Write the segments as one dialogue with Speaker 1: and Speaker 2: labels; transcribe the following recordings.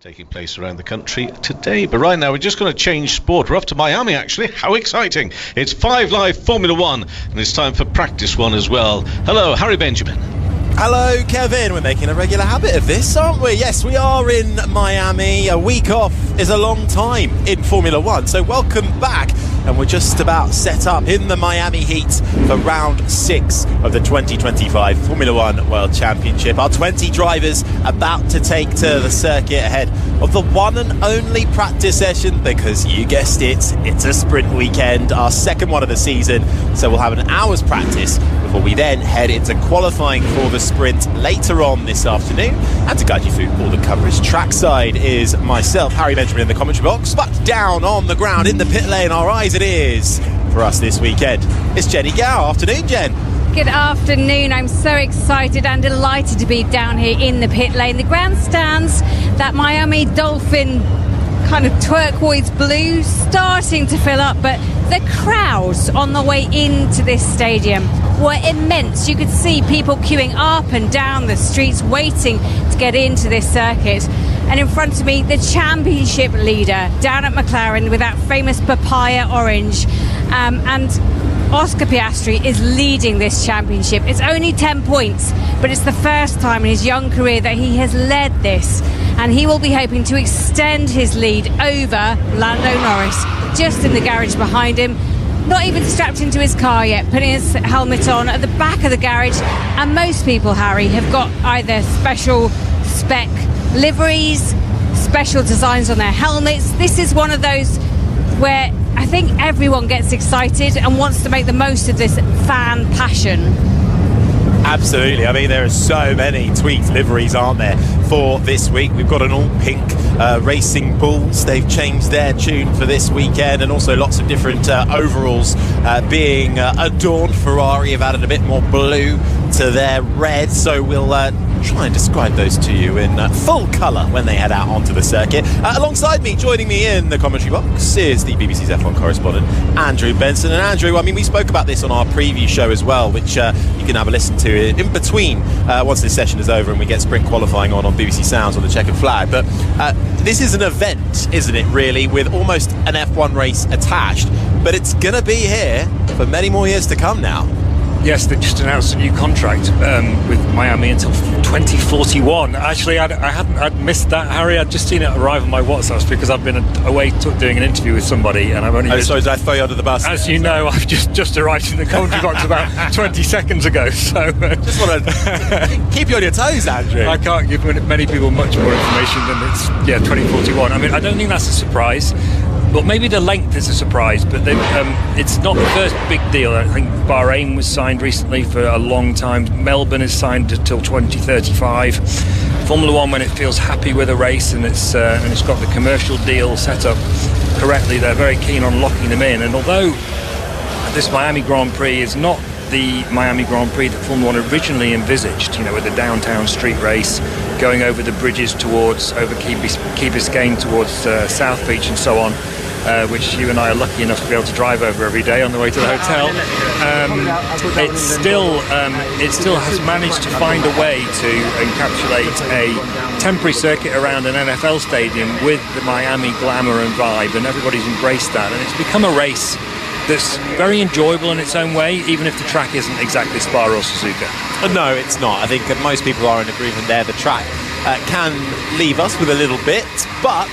Speaker 1: taking place around the country today. But right now we're just going to change sport. We're off to Miami, actually. How exciting. It's 5 Live Formula One, and it's time for practice one as well. Hello, Harry Benjamin.
Speaker 2: Hello, Kevin. We're making a regular habit of this, aren't we? Yes, we are in Miami. A week off is a long time in Formula One, so welcome back. And we're just about set up in the Miami heat for round 6 of the 2025 Formula One World Championship. Our 20 drivers about to take to the circuit ahead of the one and only practice session, because you guessed it, it's a sprint weekend, our second one of the season. So we'll have an hour's practice before we then head into qualifying for the sprint later on this afternoon. And to guide you through all the coverage trackside is myself, Harry Benjamin, in the commentary box, but down on the ground in the pit lane, our eyes it is for us this weekend. It's Jenny Gow. Afternoon, Jen.
Speaker 3: Good afternoon. I'm so excited and delighted to be down here in the pit lane. The grandstands, that Miami Dolphin kind of turquoise blue, starting to fill up, but the crowds on the way into this stadium were immense. You could see people queuing up and down the streets waiting to get into this circuit. And in front of me, the championship leader down at McLaren with that famous papaya orange. And Oscar Piastri is leading this championship. It's only 10 points, but it's the first time in his young career that he has led this. And he will be hoping to extend his lead over Lando Norris, just in the garage behind him. Not even strapped into his car yet, putting his helmet on at the back of the garage. And most people, Harry, have got either special spec liveries, special designs on their helmets. This is one of those where I think everyone gets excited and wants to make the most of this fan passion.
Speaker 2: Absolutely. I mean, there are so many tweaked liveries, aren't there, for this week. We've got an all-pink Racing Bulls. They've changed their tune for this weekend, and also lots of different overalls being adorned. Ferrari have added a bit more blue to their red, so we'll try and describe those to you in full colour when they head out onto the circuit. Alongside me, joining me in the commentary box, is the BBC's F1 correspondent, Andrew Benson. And Andrew, I mean, we spoke about this on our preview show as well, which you can have a listen to in between once this session is over and we get sprint qualifying on BBC Sounds on the checkered flag. But this is an event, isn't it, really, with almost an F1 race attached. But it's going to be here for many more years to come now.
Speaker 4: Yes, they just announced a new contract with Miami until 2041. Actually, I'd missed that, Harry. I'd just seen it arrive on my WhatsApp because I've been away doing an interview with somebody, and I've only...
Speaker 2: Oh, sorry, did I throw you under the bus?
Speaker 4: As you know, I've just arrived in the commentary box about 20 seconds ago, so...
Speaker 2: Just want to keep you on your toes, Andrew.
Speaker 4: I can't give many people much more information than it's, 2041. I mean, I don't think that's a surprise. But maybe the length is a surprise, but it's not the first big deal. I think Bahrain was signed recently for a long time. Melbourne is signed until 2035. Formula One, when it feels happy with a race and it's got the commercial deal set up correctly, they're very keen on locking them in. And although this Miami Grand Prix is not the Miami Grand Prix that Formula One originally envisaged, with the downtown street race going over the bridges over Key Biscayne towards South Beach and so on, which you and I are lucky enough to be able to drive over every day on the way to the hotel. It still has managed to find a way to encapsulate a temporary circuit around an NFL stadium with the Miami glamour and vibe, and everybody's embraced that, and it's become a race that's very enjoyable in its own way, even if the track isn't exactly Spa or Suzuka.
Speaker 2: No, it's not. I think most people are in agreement there. The track can leave us with a little bit, but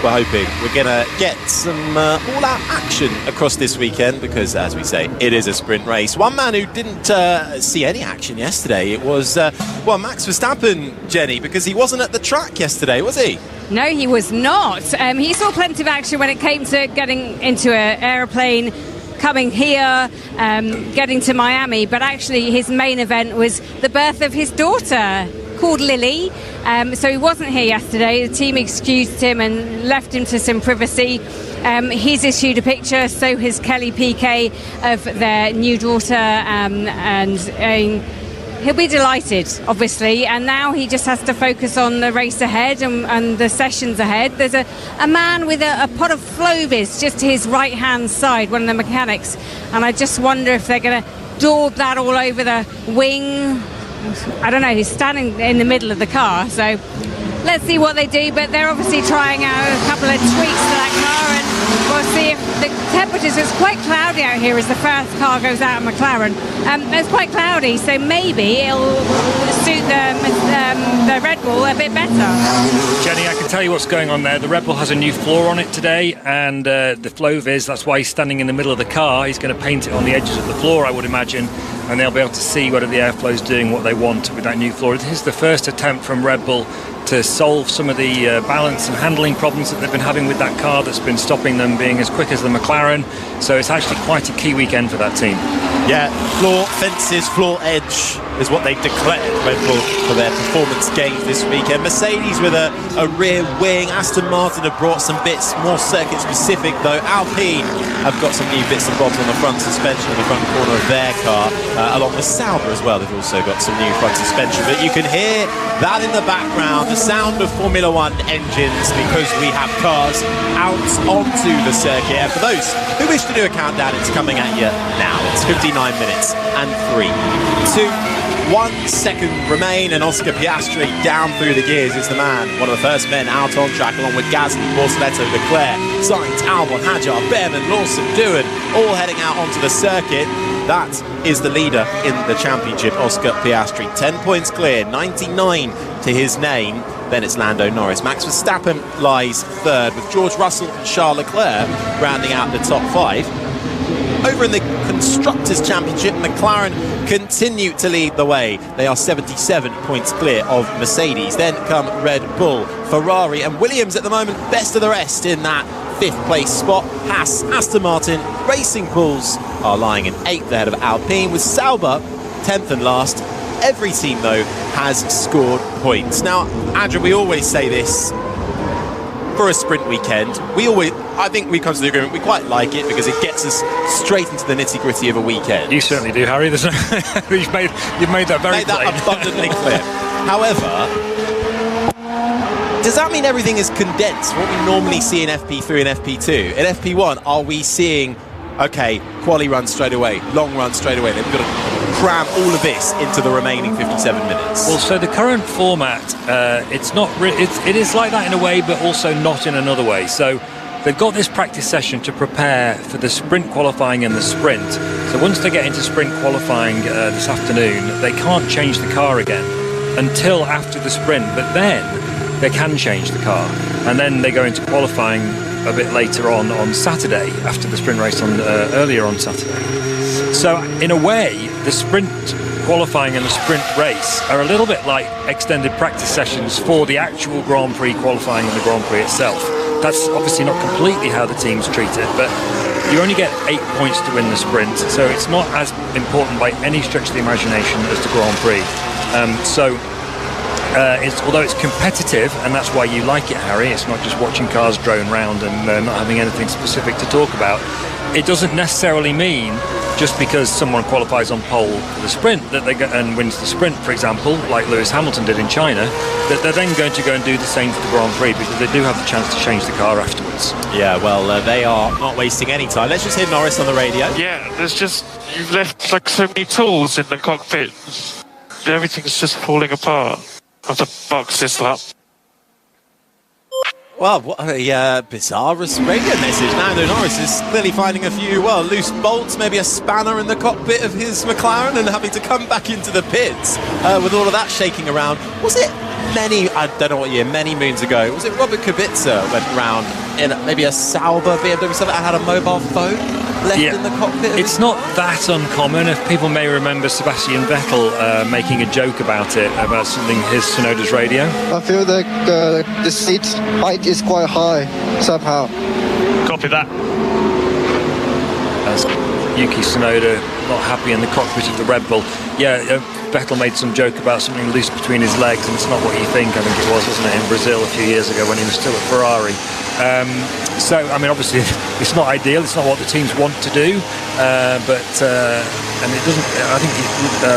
Speaker 2: we're hoping we're going to get some all-out action across this weekend because, as we say, it is a sprint race. One man who didn't see any action yesterday, it was, Max Verstappen, Jenny, because he wasn't at the track yesterday, was he?
Speaker 3: No, he was not. He saw plenty of action when it came to getting into an aeroplane, coming here, getting to Miami, but actually his main event was the birth of his daughter, called Lily. So he wasn't here yesterday. The team excused him and left him to some privacy. He's issued a picture, so has Kelly Piquet, of their new daughter, and he'll be delighted, obviously, and now he just has to focus on the race ahead and the sessions ahead. There's a man with a pot of Flowbiz just to his right-hand side, one of the mechanics, and I just wonder if they're going to daub that all over the wing. I don't know, he's standing in the middle of the car, so let's see what they do. But they're obviously trying out a couple of tweaks to that car, and we'll see if the temperatures. It's quite cloudy out here as the first car goes out of McLaren. It's quite cloudy, so maybe it'll suit the Red Bull a bit better.
Speaker 4: Jenny, I can tell you what's going on there. The Red Bull has a new floor on it today, and the Flovis, that's why he's standing in the middle of the car. He's going to paint it on the edges of the floor, I would imagine, and they'll be able to see whether the airflow is doing what they want with that new floor. This is the first attempt from Red Bull to solve some of the balance and handling problems that they've been having with that car that's been stopping them being as quick as the McLaren. So it's actually quite a key weekend for that team.
Speaker 2: Yeah, floor fences, floor edge is what they've declared Red Bull for their performance gains this weekend. Mercedes with a rear wing. Aston Martin have brought some bits more circuit specific though. Alpine have got some new bits and bobs on the front suspension in the front corner of their car, along with Sauber as well. They've also got some new front suspension, but you can hear that in the background, the sound of Formula One engines, because we have cars out onto the circuit. And for those who wish to do a countdown, it's coming at you now. It's 59 minutes and 3, 2, 1 second remain, and Oscar Piastri down through the gears is the man, one of the first men out on track, along with Gasly, Bortoleto, Leclerc, Sainz, Albon, Hadjar, Behrman, Lawson, Doohan, all heading out onto the circuit. That is the leader in the championship, Oscar Piastri, 10 points clear, 99 to his name. Then it's Lando Norris. Max Verstappen lies third, with George Russell and Charles Leclerc rounding out the top 5. Over in the Constructors' Championship, McLaren continue to lead the way. They are 77 points clear of Mercedes. Then come Red Bull, Ferrari and Williams at the moment, best of the rest in that 5th place spot. Haas, Aston Martin, Racing Bulls are lying in 8th ahead of Alpine, with Sauber 10th and last. Every team, though, has scored points. Now, Andrew, we always say this for a sprint weekend. I think we come to the agreement, we quite like it because it gets us straight into the nitty-gritty of a weekend.
Speaker 4: You certainly do, Harry. You've made that very
Speaker 2: plain. Abundantly clear. However, does that mean everything is condensed? What we normally see in FP3 and FP2. In FP1, are we seeing, okay, quali run straight away, long run straight away? They've got to cram all of this into the remaining 57 minutes.
Speaker 4: Well, so the current format, it is like that in a way, but also not in another way. So they've got this practice session to prepare for the sprint qualifying and the sprint. So once they get into sprint qualifying this afternoon, they can't change the car again until after the sprint, but then they can change the car. And then they go into qualifying a bit later on Saturday, after the sprint race earlier on Saturday. So in a way, the sprint qualifying and the sprint race are a little bit like extended practice sessions for the actual Grand Prix qualifying and the Grand Prix itself. That's obviously not completely how the teams treat it, but you only get 8 points to win the sprint, so it's not as important by any stretch of the imagination as the Grand Prix. Although it's competitive, and that's why you like it, Harry, it's not just watching cars drone round and not having anything specific to talk about. It doesn't necessarily mean just because someone qualifies on pole for the sprint that and wins the sprint, for example, like Lewis Hamilton did in China, that they're then going to go and do the same for the Grand Prix, because they do have the chance to change the car afterwards.
Speaker 2: Yeah, well, they are not wasting any time. Let's just hear Norris on the radio.
Speaker 5: Yeah, you've left like so many tools in the cockpit. Everything's just falling apart. I have to box this up.
Speaker 2: Well, what a bizarre radio message. Lando Norris is clearly finding a few, loose bolts, maybe a spanner in the cockpit of his McLaren, and having to come back into the pits with all of that shaking around. Was it I don't know what year, many moons ago, was it Robert Kubica went round in maybe a Sauber BMW 7 and had a mobile phone left in the cockpit?
Speaker 4: It's not that uncommon. If people may remember Sebastian Vettel making a joke about it, about something his Tsunoda's radio.
Speaker 6: I feel like the seat height is quite high somehow.
Speaker 5: Copy that.
Speaker 4: As Yuki Tsunoda not happy in the cockpit of the Red Bull. Vettel made some joke about something loose between his legs, and it's not what you think. I think it was, wasn't it, in Brazil a few years ago when he was still at Ferrari. Obviously it's not ideal, it's not what the teams want to do, and it doesn't. I think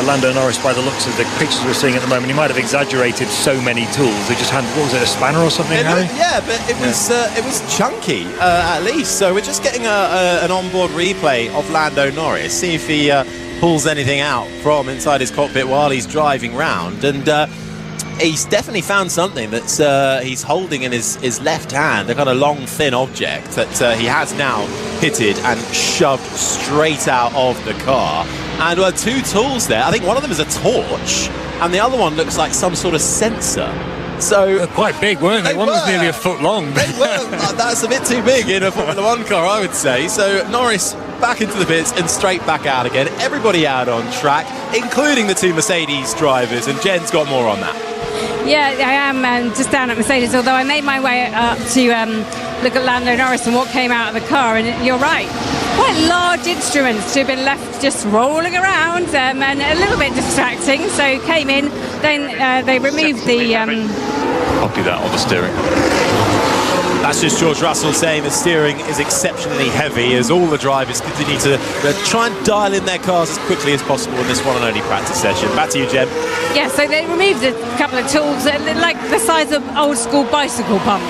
Speaker 4: Lando Norris, by the looks of the pictures we're seeing at the moment, he might have exaggerated so many tools. They just had, what was it, a spanner or something?
Speaker 2: It was chunky at least. So we're just getting an onboard replay of Lando Norris, see if he pulls anything out from inside his cockpit while he's driving round. And he's definitely found something that's he's holding in his left hand. They've got a long, thin object that he has now hitted and shoved straight out of the car. And two tools there. I think one of them is a torch, and the other one looks like some sort of sensor. So
Speaker 4: they're quite big, weren't they? One was nearly a foot long.
Speaker 2: That's a bit too big in a Formula One car, I would say. So Norris back into the pits and straight back out again. Everybody out on track, including the two Mercedes drivers, and Jen's got more on that.
Speaker 3: Yeah, I am just down at Mercedes, although I made my way up to look at Lando Norris and what came out of the car, and you're right. Quite large instruments to have been left just rolling around and a little bit distracting. So came in, then they removed the...
Speaker 5: Copy that on the steering.
Speaker 2: That's just George Russell saying the steering is exceptionally heavy as all the drivers continue to try and dial in their cars as quickly as possible in this one and only practice session. Back to you, Jen.
Speaker 3: Yeah, so they removed a couple of tools like the size of old school bicycle pump.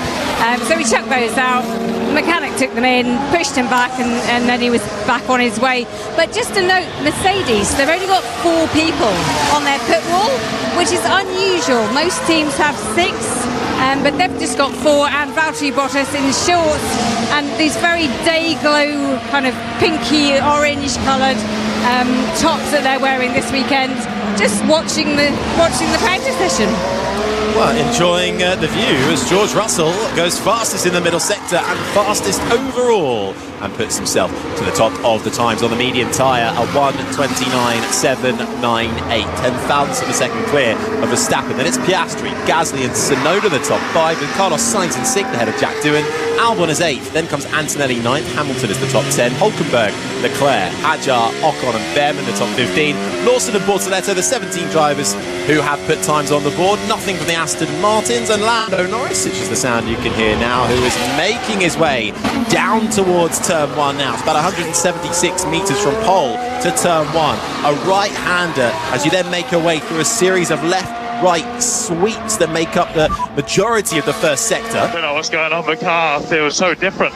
Speaker 3: So we chucked those out. The mechanic took them in, pushed him back, and then he was back on his way. But just to note, Mercedes, they've only got 4 people on their pit wall, which is unusual. Most teams have 6. But they've just got 4, and Valtteri Bottas in shorts and these very day glow kind of pinky orange coloured tops that they're wearing this weekend, just watching the practice session.
Speaker 2: Well, enjoying the view as George Russell goes fastest in the middle sector and fastest overall, and puts himself to the top of the times on the medium tyre, a 1:29.798, 10,000ths of a second clear of Verstappen. Then it's Piastri, Gasly and Tsunoda the top 5, with Carlos Sainz in 6th ahead of Jack Doohan, Albon is 8th, then comes Antonelli 9th, Hamilton is the top 10, Hulkenberg, Leclerc, Hadjar, Ocon and Behrman the top 15, Lawson and Bortoletto the 17 drivers who have put times on the board. Nothing from the Aston Martins, and Lando Norris, which is the sound you can hear now, who is making his way down towards turn 1 now. It's about 176 metres from pole to turn 1. A right-hander as you then make your way through a series of left-right sweeps that make up the majority of the first sector.
Speaker 5: I don't know what's going on with the car. It was so different.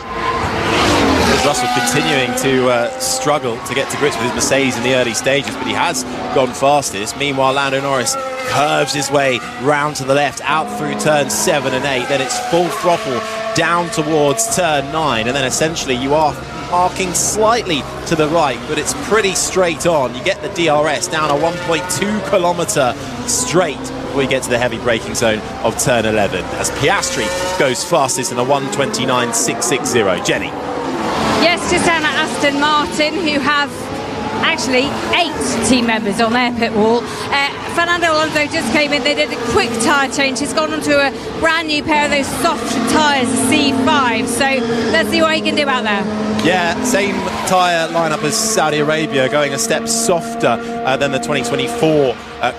Speaker 2: Russell continuing to struggle to get to grips with his Mercedes in the early stages, but he has gone fastest. Meanwhile, Lando Norris curves his way round to the left, out through turns 7 and 8. Then it's full throttle down towards turn 9, and then essentially you are arcing slightly to the right, but it's pretty straight on. You get the DRS down a 1.2 kilometre straight before you get to the heavy braking zone of turn 11, as Piastri goes fastest in a 1:29.660. Jenny.
Speaker 3: Yes, just down at Aston Martin, who have actually 8 team members on their pit wall. Fernando Alonso just came in. They did a quick tyre change. He's gone onto a brand new pair of those soft tyres, C5. So let's see what he can do out there.
Speaker 2: Yeah, same tyre lineup as Saudi Arabia, going a step softer than the 2024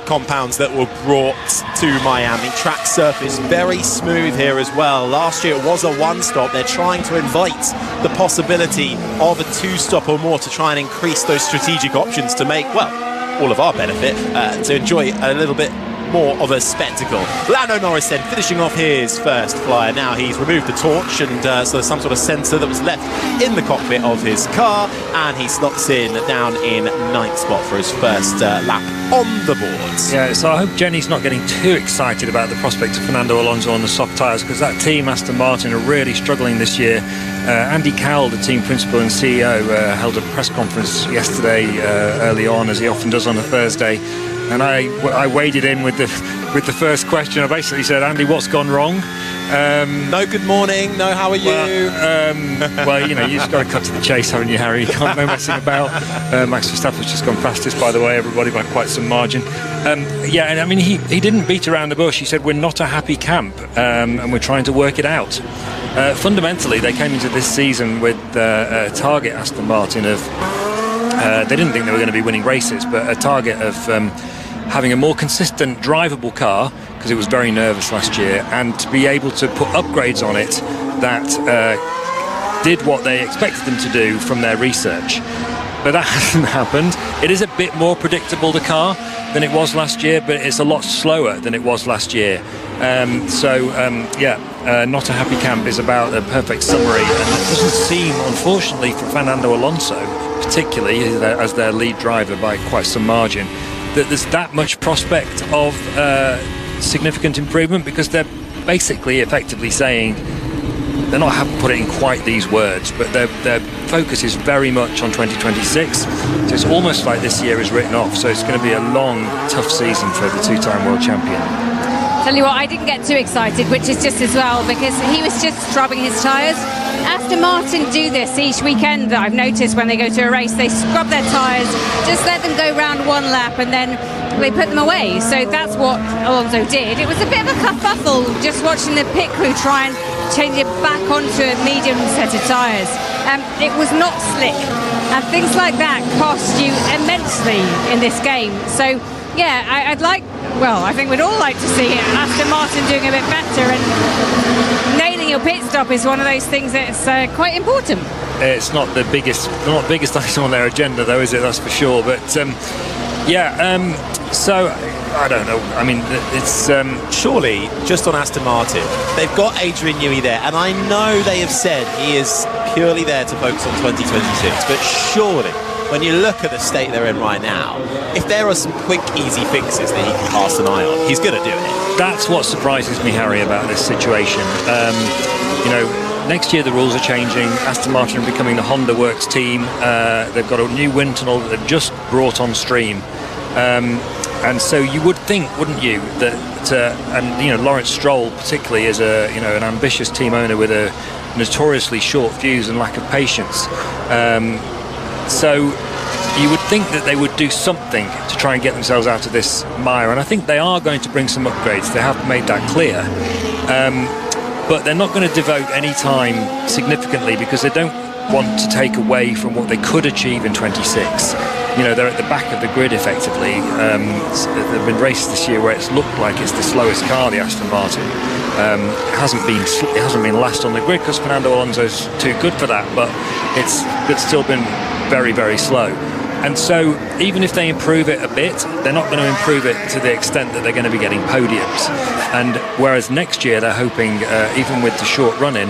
Speaker 2: compounds that were brought to Miami. Track surface very smooth here as well. Last year it was a 1-stop. They're trying to invite the possibility of a 2-stop or more to try and increase those strategic options to make, well, all of our benefit, to enjoy a little bit more of a spectacle. Lando Norris then finishing off his first flyer. Now he's removed the torch, and so there's some sort of sensor that was left in the cockpit of his car, and he slots in down in 9th spot for his first lap on the boards.
Speaker 4: Yeah, so I hope Jenny's not getting too excited about the prospect of Fernando Alonso on the soft tyres, because that team, Aston Martin, are really struggling this year. Andy Cowell, the team principal and CEO, held a press conference yesterday early on, as he often does on a Thursday, and I waded in with the first question. I basically said, Andy, what's gone wrong?
Speaker 2: No good morning, no how are you?
Speaker 4: Well, you know, you just got to cut to the chase, haven't you, Harry? You can't no messing about. Max Verstappen's just gone fastest, by the way, everybody, by quite some margin. Yeah, and I mean, he didn't beat around the bush. He said, we're not a happy camp, and we're trying to work it out. Fundamentally, they came into this season with a target, Aston Martin, of they didn't think they were going to be winning races, but a target of having a more consistent drivable car, because it was very nervous last year, and to be able to put upgrades on it that did what they expected them to do from their research. But that hasn't happened. It is a bit more predictable, the car, than it was last year, but it's a lot slower than it was last year. Not a happy camp is about a perfect summary, and it doesn't seem, unfortunately for Fernando Alonso, particularly as their lead driver by quite some margin, that there's that much prospect of significant improvement, because they're basically effectively saying, they're not haven't put it in quite these words, but their focus is very much on 2026. So it's almost like this year is written off. So it's going to be a long, tough season for the two-time world champion.
Speaker 3: Tell you what, I didn't get too excited, which is just as well, because he was just scrubbing his tyres. Aston Martin do this each weekend. I've noticed when they go to a race, they scrub their tyres, just let them go round one lap, and then they put them away. So that's what Alonso did. It was a bit of a kerfuffle just watching the pit crew try and change it back onto a medium set of tyres. It was not slick, and things like that cost you immensely in this game. So yeah, I think we'd all like to see it. Aston Martin doing a bit better, and nailing your pit stop is one of those things that's quite important.
Speaker 4: It's not the biggest item on their agenda, though, is it? That's for sure. But so I don't know. I mean, it's
Speaker 2: surely just on Aston Martin, they've got Adrian Newey there, and I know they have said he is purely there to focus on 2026. But surely, when you look at the state they're in right now, if there are some quick, easy fixes that he can cast an eye on, he's going to do it.
Speaker 4: That's what surprises me, Harry, about this situation. Next year the rules are changing. Aston Martin are becoming the Honda Works team. They've got a new wind tunnel that they've just brought on stream. And so you would think, wouldn't you, that Lawrence Stroll particularly is an ambitious team owner with a notoriously short fuse and lack of patience. So you would think that they would do something to try and get themselves out of this mire, and I think they are going to bring some upgrades. They have made that clear. But they're not going to devote any time significantly, because they don't want to take away from what they could achieve in 26. They're at the back of the grid effectively. There have been races this year where it's looked like it's the slowest car, the Aston Martin. It hasn't been last on the grid because Fernando Alonso's too good for that, but it's still been very, very slow. And so even if they improve it a bit, they're not going to improve it to the extent that they're going to be getting podiums. And whereas next year they're hoping, even with the short run-in,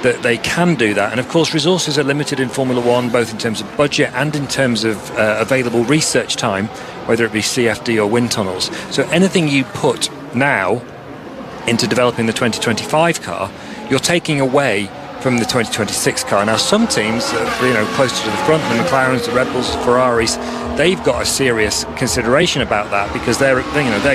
Speaker 4: that they can do that. And of course resources are limited in Formula One, both in terms of budget and in terms of available research time, whether it be CFD or wind tunnels. So anything you put now into developing the 2025 car, you're taking away from the 2026 car. Now some teams, closer to the front, the McLarens, the Red Bulls, the Ferraris, they've got a serious consideration about that, because they're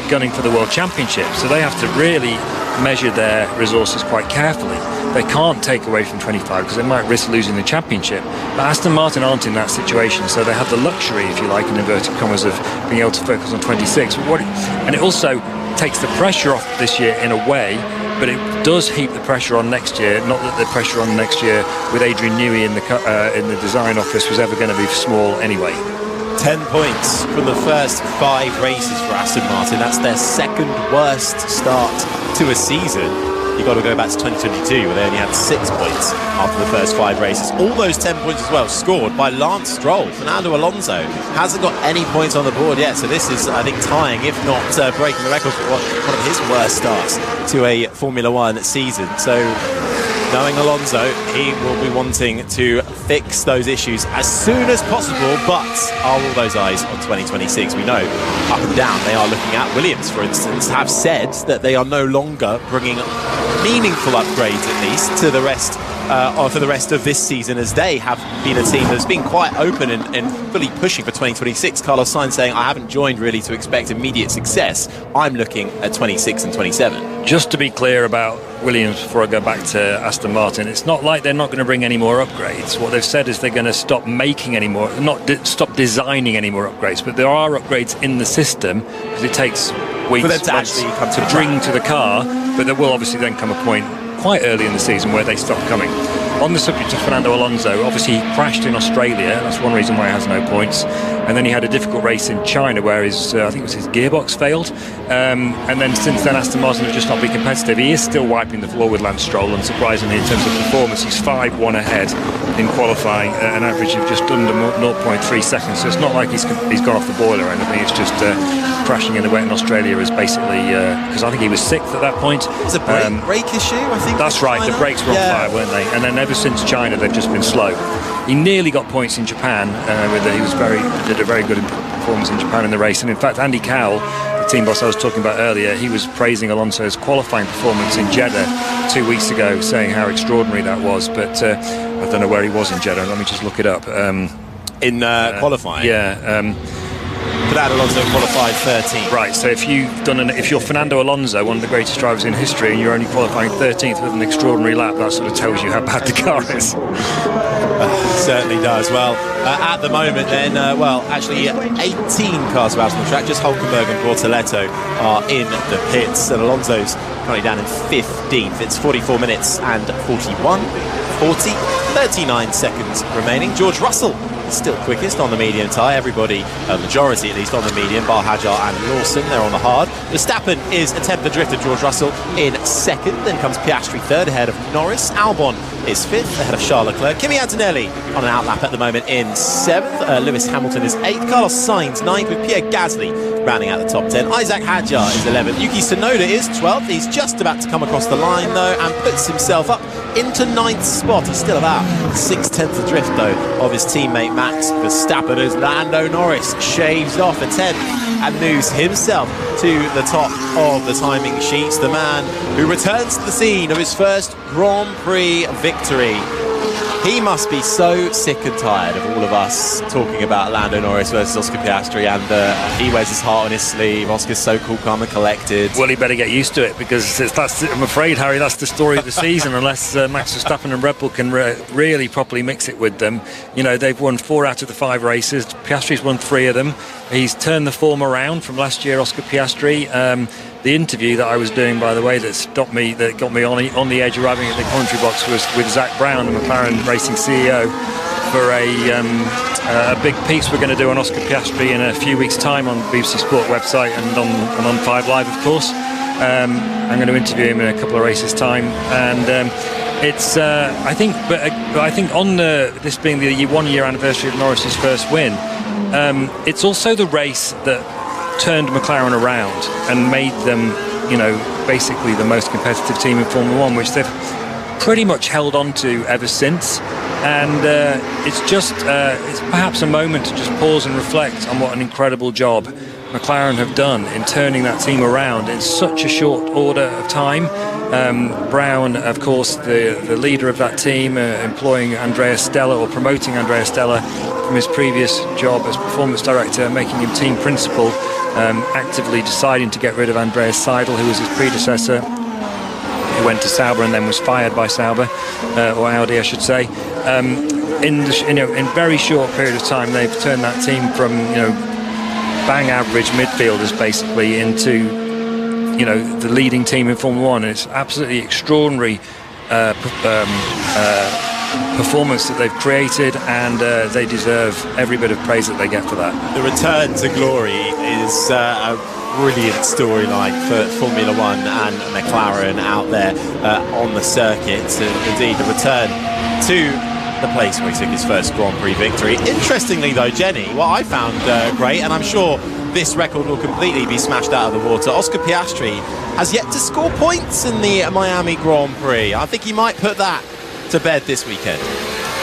Speaker 4: gunning for the World Championship, so they have to really measure their resources quite carefully. They can't take away from 25 because they might risk losing the championship. But Aston Martin aren't in that situation, so they have the luxury, if you like, in inverted commas, of being able to focus on 26. And it also takes the pressure off this year in a way, but it does heap the pressure on next year. Not that the pressure on next year with Adrian Newey in the design office was ever going to be small anyway.
Speaker 2: 10 points from the first 5 races for Aston Martin. That's their second worst start to a season. You've got to go back to 2022 where they only had 6 points after the first 5 races. All those 10 points as well scored by Lance Stroll. Fernando Alonso hasn't got any points on the board yet, so this is, I think, tying, if not breaking the record for one of his worst starts to a Formula One season. So knowing Alonso, he will be wanting to fix those issues as soon as possible, but are all those eyes on 2026? We know up and down they are looking at. Williams, for instance, have said that they are no longer bringing meaningful upgrades, at least, to the rest or for the rest of this season, as they have been a team that's been quite open and fully pushing for 2026. Carlos Sainz saying, I haven't joined really to expect immediate success. I'm looking at 26 and 27.
Speaker 4: Just to be clear about Williams before I go back to Aston Martin, it's not like they're not going to bring any more upgrades. What they've said is they're going to stop making any more, stop designing any more upgrades, but there are upgrades in the system because it takes weeks
Speaker 2: for them to actually come to
Speaker 4: bring to the car, but there will obviously then come a point quite early in the season where they stop coming. On the subject of Fernando Alonso, obviously he crashed in Australia. That's one reason why he has no points. And then he had a difficult race in China where his, I think it was his gearbox failed. And then since then Aston Martin have just not been competitive. He is still wiping the floor with Lance Stroll, and surprisingly in terms of performance he's 5-1 ahead in qualifying at an average of just under 0.3 seconds. So it's not like he's gone off the boil or anything. It's just crashing in the wet in Australia is basically because I think he was 6th at that point.
Speaker 2: It's a brake issue, I think.
Speaker 4: That's right, the brakes were on fire, weren't they? And then ever since China they've just been slow. He nearly got points in Japan. He did a very good performance in Japan in the race. And in fact, Andy Cowell, the team boss I was talking about earlier, he was praising Alonso's qualifying performance in Jeddah 2 weeks ago, saying how extraordinary that was. But I don't know where he was in Jeddah. Let me just look it up.
Speaker 2: In qualifying?
Speaker 4: Yeah.
Speaker 2: Fernando Alonso qualified 13th.
Speaker 4: Right, so if you're Fernando Alonso, one of the greatest drivers in history, and you're only qualifying 13th with an extraordinary lap, that sort of tells you how bad the car is.
Speaker 2: Certainly does. Well, at the moment then, actually 18 cars are out on the track. Just Hulkenberg and Bortoleto are in the pits, and Alonso's currently down in 15th. It's 44 minutes and 39 seconds remaining. George Russell still quickest on the medium tyre. Everybody, a majority at least, on the medium. bar Hadjar and Lawson, they're on the hard. Verstappen is a tenth adrift of George Russell in second. Then comes Piastri third ahead of Norris. Albon is fifth ahead of Charles Leclerc. Kimi Antonelli on an outlap at the moment in seventh. Lewis Hamilton is eighth. Carlos Sainz ninth, with Pierre Gasly rounding out the top 10. Isaac Hadjar is 11th. Yuki Tsunoda is 12th. He's just about to come across the line though, and puts himself up into 9th spot. He's still about 6/10 adrift though of his teammate Max Verstappen, as Lando Norris shaves off a 10th and moves himself to the top of the timing sheets. The man who returns to the scene of his first Grand Prix victory. He must be so sick and tired of all of us talking about Lando Norris versus Oscar Piastri, and he wears his heart on his sleeve. Oscar's so cool, calm and collected.
Speaker 4: Well, he better get used to it, because I'm afraid, Harry, that's the story of the season, unless Max Verstappen and Red Bull can really properly mix it with them. You know, they've won 4 out of the 5 races. Piastri's won 3 of them. He's turned the form around from last year, Oscar Piastri. The interview that I was doing, by the way, that got me on the edge of arriving at the commentary box, was with Zach Brown, the McLaren Racing CEO, for a big piece we're going to do on Oscar Piastri in a few weeks' time on the BBC Sport website and on 5 Live, of course. I'm going to interview him in a couple of races' time, and it's I think on this being the 1-year anniversary of Norris's first win, it's also the race that turned McLaren around and made them, you know, basically the most competitive team in Formula 1, which they've pretty much held on to ever since. And it's perhaps a moment to just pause and reflect on what an incredible job McLaren have done in turning that team around in such a short order of time. Brown, of course, the leader of that team, employing Andrea Stella, or promoting Andrea Stella from his previous job as performance director, making him team principal, actively deciding to get rid of Andreas Seidel, who was his predecessor, who went to Sauber and then was fired by Sauber, or Audi, I should say. In very short period of time, they've turned that team from, you know, bang average midfielders basically into, you know, the leading team in Formula 1. And it's absolutely extraordinary performance that they've created, and they deserve every bit of praise that they get for that.
Speaker 2: The return to glory is a brilliant storyline for Formula 1 and McLaren out there on the circuit. And indeed, the return to the place where he took his first Grand Prix victory. Interestingly though, Jenny, what I found great, and I'm sure this record will completely be smashed out of the water, Oscar Piastri has yet to score points in the Miami Grand Prix. I think he might put that to bed this weekend.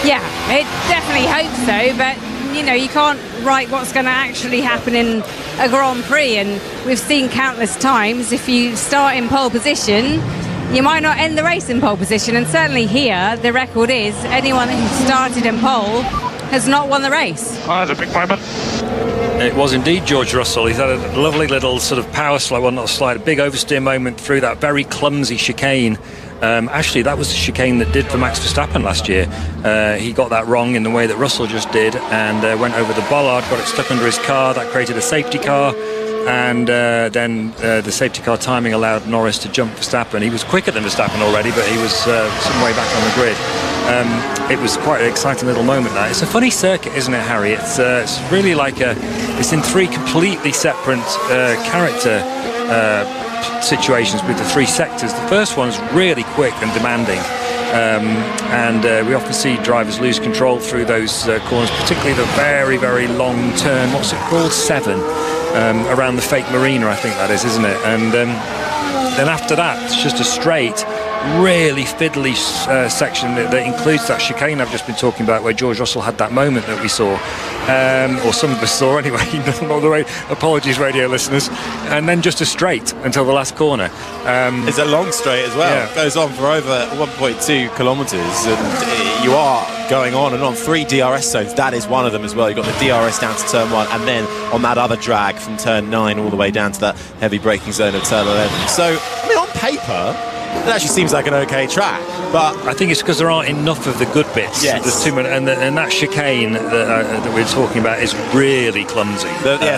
Speaker 3: Yeah, it definitely hope so, but you know, you can't write what's going to actually happen in a Grand Prix, and we've seen countless times, if you start in pole position, you might not end the race in pole position, and certainly here the record is anyone who started in pole has not won the race.
Speaker 5: Oh, that's a big moment.
Speaker 4: It was indeed George Russell. He's had a lovely little sort of power slide, well, not a slide, a big oversteer moment through that very clumsy chicane. Actually, that was the chicane that did for Max Verstappen last year. He got that wrong in the way that Russell just did, and went over the bollard, got it stuck under his car. That created a safety car, and then the safety car timing allowed Norris to jump Verstappen. He was quicker than Verstappen already, but he was some way back on the grid. It was quite an exciting little moment. That it's a funny circuit, isn't it, Harry? It's really like it's in 3 completely separate character situations with the 3 sectors. The first one's really quick and demanding, and we often see drivers lose control through those corners, particularly the very, very long turn, what's it called, 7, around the fake marina, I think that is, isn't it? And then after that, it's just a straight, really fiddly section that includes that chicane I've just been talking about, where George Russell had that moment that we saw, or some of us saw anyway. All the way. Apologies, radio listeners. And then just a straight until the last corner.
Speaker 2: It's a long straight as well.
Speaker 4: Yeah.
Speaker 2: It goes on for over 1.2 kilometres, and you are going on and on. 3 DRS zones, that is one of them as well. You've got the DRS down to turn 1, and then on that other drag from turn 9 all the way down to that heavy braking zone of turn 11. So, I mean, on paper, it actually seems like an okay track, but
Speaker 4: I think it's because there aren't enough of the good bits.
Speaker 2: Yes.
Speaker 4: There's too many, and that chicane that we're talking about is really clumsy.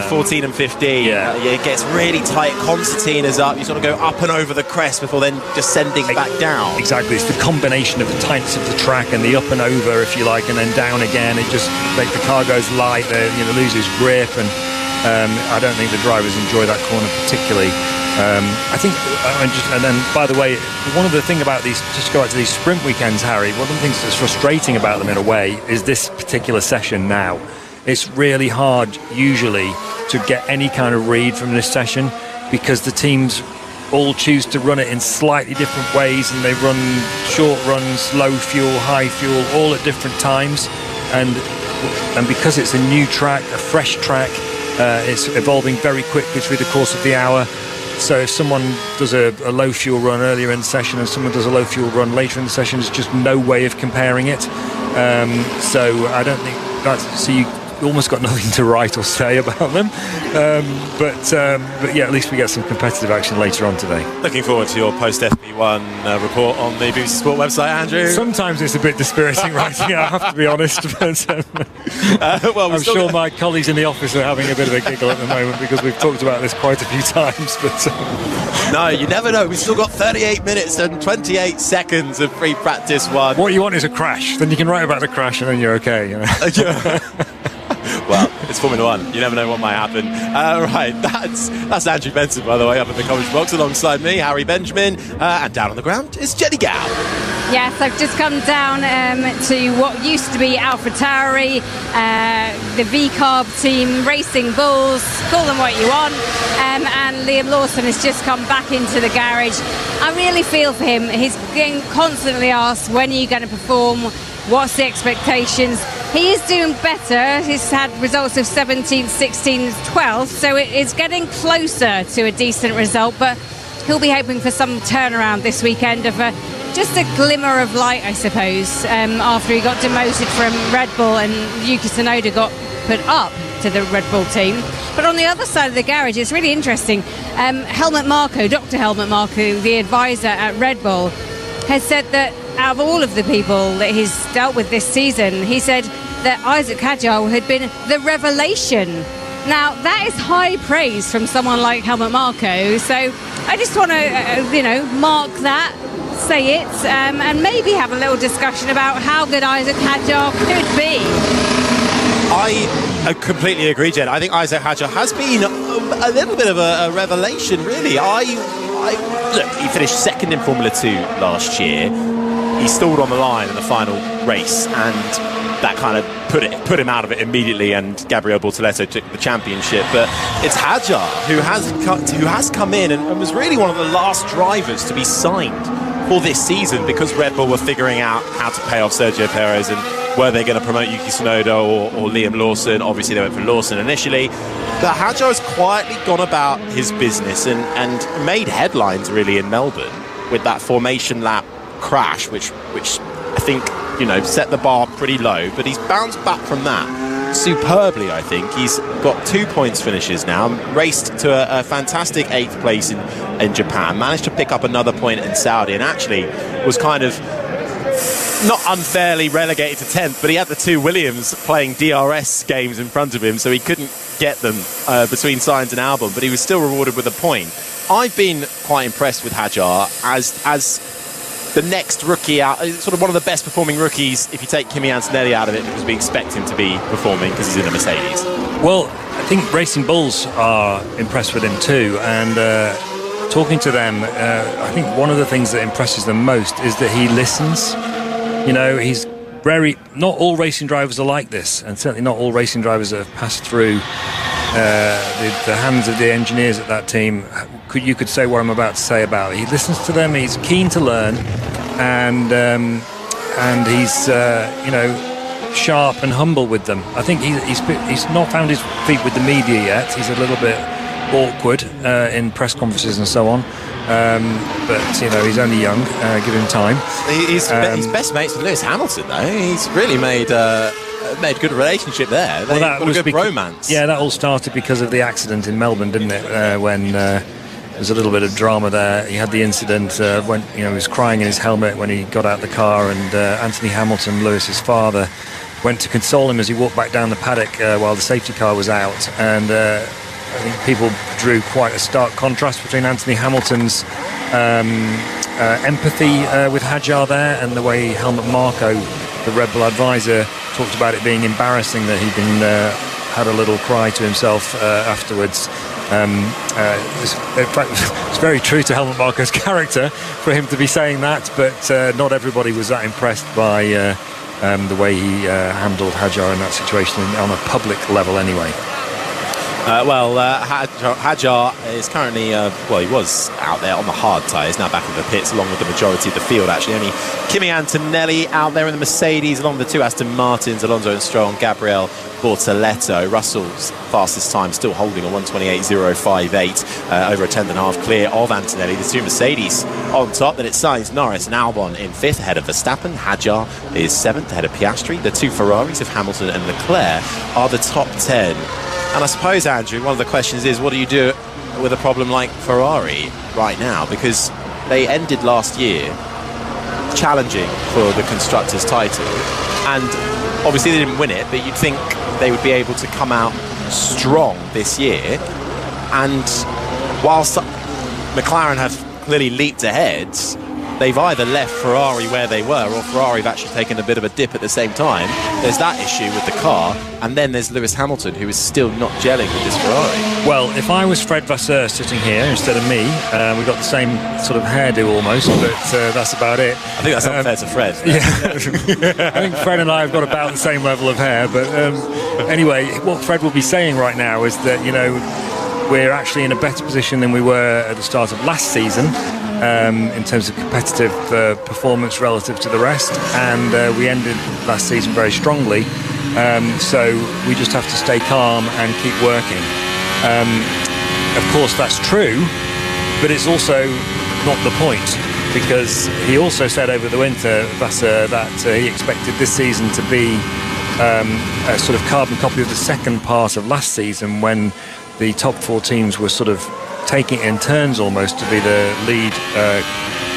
Speaker 2: 14 and 15. It gets really tight. Constantine is up. You sort of go up and over the crest before then just sending back down.
Speaker 4: Exactly. It's the combination of the tightness of the track and the up and over, if you like, and then down again. It just like the car goes light. Loses grip, and I don't think the drivers enjoy that corner particularly. I think, and then, by the way, one of the things about these, just to go back to these sprint weekends, Harry, one of the things that's frustrating about them in a way is this particular session now. It's really hard, usually, to get any kind of read from this session, because the teams all choose to run it in slightly different ways, and they run short runs, low fuel, high fuel, all at different times. And because it's a new track, a fresh track, it's evolving very quickly through the course of the hour. So if someone does a low fuel run earlier in the session and someone does a low fuel run later in the session, there's just no way of comparing it. So I don't think that's, so you almost got nothing to write or say about them. But yeah, at least we get some competitive action later on today.
Speaker 2: Looking forward to your post-FP1 report on the BBC Sport website, Andrew.
Speaker 4: Sometimes it's a bit dispiriting writing, I have to be honest. But I'm sure my colleagues in the office are having a bit of a giggle at the moment, because we've talked about this quite a few times. But
Speaker 2: no, you never know. We've still got 38 minutes and 28 seconds of free practice 1.
Speaker 4: What you want is a crash. Then you can write about the crash and then you're okay.
Speaker 2: Well, it's Formula 1. You never know what might happen. Right, that's Andrew Benson, by the way, up in the commentary box alongside me, Harry Benjamin, and down on the ground is Jenny Gow.
Speaker 3: Yes, I've just come down to what used to be AlphaTauri, the VCARB team, Racing Bulls, call them what you want, and Liam Lawson has just come back into the garage. I really feel for him. He's getting constantly asked, when are you going to perform? What's the expectations? He is doing better. He's had results of 17th, 16th, 12th, so it is getting closer to a decent result, but he'll be hoping for some turnaround this weekend of just a glimmer of light, I suppose, after he got demoted from Red Bull and Yuki Tsunoda got put up to the Red Bull team. But on the other side of the garage, it's really interesting. Helmut Marko, Dr. Helmut Marko, the advisor at Red Bull, has said that out of all of the people that he's dealt with this season, he said that Isaac Hadjar had been the revelation. Now, that is high praise from someone like Helmut Marko, so I just want to, mark that, say it, and maybe have a little discussion about how good Isaac Hadjar could be.
Speaker 2: I completely agree, Jen. I think Isaac Hadjar has been a little bit of a revelation, really. Look, he finished second in Formula 2 last year. He stalled on the line in the final race, and that kind of put him out of it immediately, and Gabriel Bortoleto took the championship. But it's Hadjar who has come in and was really one of the last drivers to be signed for this season, because Red Bull were figuring out how to pay off Sergio Perez, and were they going to promote Yuki Tsunoda or Liam Lawson. Obviously they went for Lawson initially, but Hadjar has quietly gone about his business and made headlines really in Melbourne with that formation lap crash, which I think set the bar pretty low, but he's bounced back from that superbly. I think he's got 2 points finishes now, raced to a fantastic 8th place in Japan, managed to pick up another point in Saudi, and actually was kind of not unfairly relegated to 10th, but he had the 2 Williams playing DRS games in front of him, so he couldn't get them between Sainz and Albon, but he was still rewarded with a point. I've been quite impressed with Hadjar as the next rookie out, sort of one of the best performing rookies if you take Kimi Antonelli out of it, because we expect him to be performing because he's in a Mercedes.
Speaker 4: Well, I think Racing Bulls are impressed with him too, and talking to them, I think one of the things that impresses them most is that he listens. He's not all racing drivers are like this, and certainly not all racing drivers that have passed through the hands of the engineers at that team you could say what I'm about to say about. He listens to them. He's keen to learn, and he's sharp and humble with them. I think he's not found his feet with the media yet. He's a little bit awkward in press conferences and so on. But he's only young. Give him time.
Speaker 2: He's best mates with Lewis Hamilton, though. He's really made good relationship there. They've got a good romance.
Speaker 4: Yeah, that all started because of the accident in Melbourne, didn't it? When there's a little bit of drama there. He had the incident when he was crying in his helmet when he got out of the car, and Anthony Hamilton, Lewis's father, went to console him as he walked back down the paddock while the safety car was out. And I think people drew quite a stark contrast between Anthony Hamilton's empathy with Hadjar there and the way Helmut Marko, the Red Bull advisor, talked about it being embarrassing that he'd been had a little cry to himself afterwards. In fact, it's very true to Helmut Marko's character for him to be saying that, but not everybody was that impressed by the way he handled Hadjar in that situation on a public level anyway.
Speaker 2: Hadjar is currently, he was out there on the hard tyres, now back in the pits along with the majority of the field, actually. Only Kimi Antonelli out there in the Mercedes, along with the two Aston Martins, Alonso and Stroll, and Gabriel Bortoleto. Russell's fastest time still holding a 1:28.058, over a tenth and a half clear of Antonelli. The two Mercedes on top, then it's Sainz, Norris and Albon in fifth, ahead of Verstappen. Hadjar is seventh, ahead of Piastri. The two Ferraris of Hamilton and Leclerc are the top 10. And I suppose, Andrew, one of the questions is, what do you do with a problem like Ferrari right now? Because they ended last year challenging for the Constructors' title, and obviously they didn't win it, but you'd think they would be able to come out strong this year. And whilst McLaren have clearly leaped ahead, they've either left Ferrari where they were, or Ferrari have actually taken a bit of a dip at the same time. There's that issue with the car, and then there's Lewis Hamilton, who is still not gelling with this Ferrari.
Speaker 4: Well, if I was Fred Vasseur sitting here instead of me, we've got the same sort of hairdo almost, but that's about it.
Speaker 2: I think that's unfair to Fred.
Speaker 4: Yeah, I think Fred and I have got about the same level of hair, but anyway, what Fred will be saying right now is that, we're actually in a better position than we were at the start of last season. In terms of competitive performance relative to the rest, and we ended last season very strongly, so we just have to stay calm and keep working. Of course that's true, but it's also not the point, because he also said over the winter, Vasseur, that he expected this season to be a sort of carbon copy of the second part of last season, when the top four teams were sort of taking it in turns almost to be the lead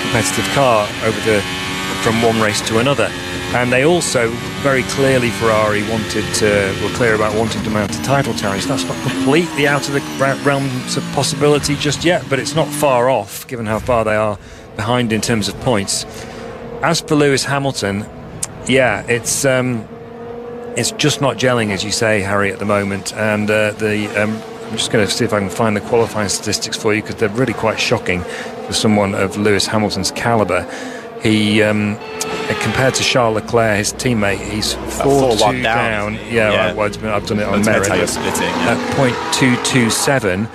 Speaker 4: competitive car from one race to another. And they also very clearly, Ferrari were clear about wanting to mount a title challenge. That's not completely out of the realms of possibility just yet, but it's not far off given how far they are behind in terms of points. As for Lewis Hamilton, yeah, it's just not gelling, as you say, Harry, at the moment. And I'm just going to see if I can find the qualifying statistics for you, because they're really quite shocking for someone of Lewis Hamilton's calibre. He, compared to Charles Leclerc, his teammate, he's 4-2 down. Yeah, right. I've done it on merit. At 0.227.